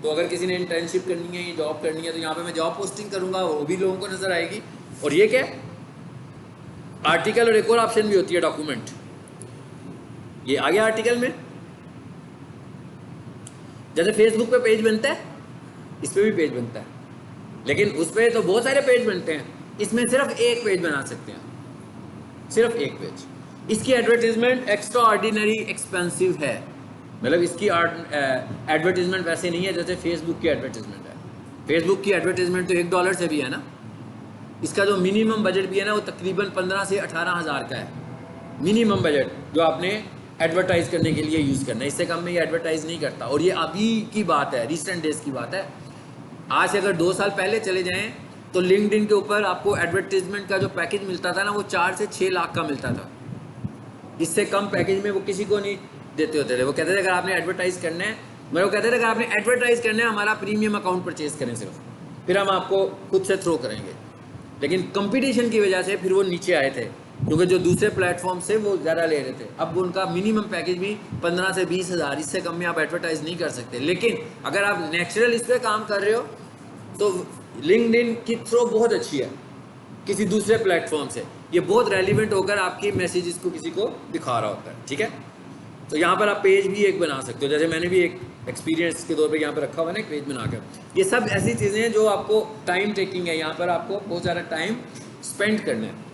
तो अगर किसी ने इंटर्नशिप करनी है, जॉब करनी है, तो यहाँ पे मैं जॉब पोस्टिंग करूँगा, वो भी लोगों को नज़र आएगी। और ये क्या है, आर्टिकल, और एक और ऑप्शन भी होती है डॉक्यूमेंट। ये आ गया आर्टिकल में। जैसे फेसबुक पे पेज बनता है, इस पर भी पेज बनता है, लेकिन उस पर तो बहुत सारे पेज बनते हैं, इसमें सिर्फ एक पेज बना सकते हैं, सिर्फ एक पेज। इसकी एडवर्टीजमेंट एक्स्ट्रा ऑर्डिनरी एक्सपेंसिव है, मतलब इसकी एडवर्टीजमेंट वैसे नहीं है जैसे फेसबुक की एडवर्टीजमेंट है। फेसबुक की एडवर्टीजमेंट तो $1 से भी है ना, इसका जो मिनिमम बजट भी है ना, वो तकरीबन 15 से 18 हज़ार का है। मिनिमम बजट जो आपने एडवर्टाइज करने के लिए यूज़ करना है, इससे कम में ये एडवर्टाइज नहीं करता। और ये अभी की बात है, रिसेंट डेज की बात है। आज से अगर 2 साल पहले चले जाएं तो लिंक्डइन के ऊपर आपको एडवर्टीजमेंट का जो पैकेज मिलता था ना, वो 4 से 6 लाख का मिलता था। इससे कम पैकेज में वो किसी को नहीं देते होते थे। वो कहते थे अगर आपने एडवर्टाइज करना है, मैं वो कहते थे अगर आपने एडवर्टाइज करना है हमारा प्रीमियम अकाउंट परचेज करें सिर्फ, फिर हम आपको खुद से थ्रो करेंगे। लेकिन कंपटीशन की वजह से फिर वो नीचे आए थे, क्योंकि जो दूसरे प्लेटफॉर्म से वो ज़्यादा ले रहे थे। अब उनका मिनिमम पैकेज भी 15 से 20 हज़ार, इससे कम में आप एडवर्टाइज नहीं कर सकते। लेकिन अगर आप नेचुरल इस पर काम कर रहे हो तो लिंक्डइन की थ्रो बहुत अच्छी है किसी दूसरे प्लेटफॉर्म से। ये बहुत रेलिवेंट होकर आपकी मैसेजेस को किसी को दिखा रहा होता है, ठीक है। तो यहाँ पर आप पेज भी एक बना सकते हो, जैसे मैंने भी एक एक्सपीरियंस के तौर पे यहाँ पर रखा हुआ है ना, एक पेज बनाकर। ये सब ऐसी चीज़ें हैं जो आपको टाइम टेकिंग है, यहाँ पर आपको बहुत सारा टाइम स्पेंड करना है।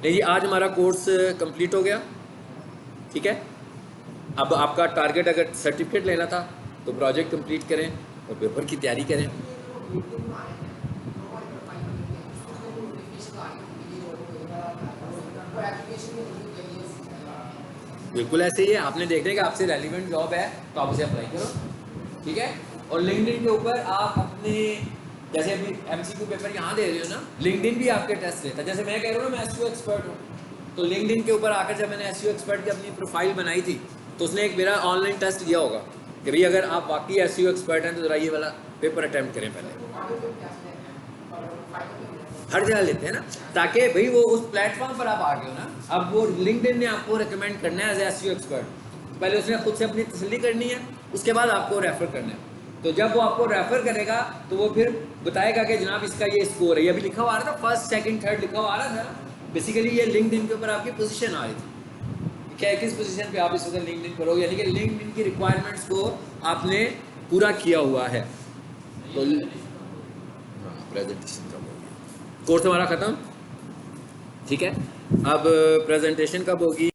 देखिए आज हमारा कोर्स कंप्लीट हो गया, ठीक है। अब आपका टारगेट अगर सर्टिफिकेट लेना था तो प्रोजेक्ट कंप्लीट करें और पेपर की तैयारी करें। बिल्कुल ऐसे ही है, आपने देखना है कि आपसे रेलिवेंट जॉब है तो आप उसे अप्लाई करो, ठीक है। और लिंक्डइन के ऊपर आप अपने, जैसे अभी एमसीक्यू पेपर यहाँ दे रहे हो ना, लिंक्डइन भी आपके टेस्ट लेता है। जैसे मैं कह रहा हूँ ना मैं एसईओ एक्सपर्ट हूँ, तो लिंक्डइन के ऊपर आकर जब मैंने एसईओ एक्सपर्ट की अपनी प्रोफाइल बनाई थी तो उसने एक मेरा ऑनलाइन टेस्ट दिया होगा कि भाई अगर आप वाकई एसईओ एक्सपर्ट हैं तो जरा ये वाला पेपर अटैम्प्ट करें पहले। हर जगह लेते हैं ना, ताकि भाई वो उस प्लेटफॉर्म पर आप आ गए हो ना। अब वो लिंक्डइन ने आपको रिकमेंड करना है एज एसईओ एक्सपर्ट, पहले उसने खुद से अपनी तसल्ली करनी है, उसके बाद आपको रेफर करना है। तो जब वो आपको रेफर करेगा तो वो फिर बताएगा कि जनाब इसका ये स्कोर है। ये अभी लिखा हुआ आ रहा था, फर्स्ट सेकंड थर्ड लिखा हुआ आ रहा था। बेसिकली ये लिंक्डइन के ऊपर आपकी पोजीशन आ रही थी, क्या किस पोजीशन पे आप इस वक्त लिंक्डइन करोगे, यानी कि लिंक्डइन की रिक्वायरमेंट्स को आपने पूरा किया हुआ है। तो प्रेजेंटेशन कब होगी, कोर्स हमारा ख़त्म, ठीक है। अब प्रेजेंटेशन कब होगी।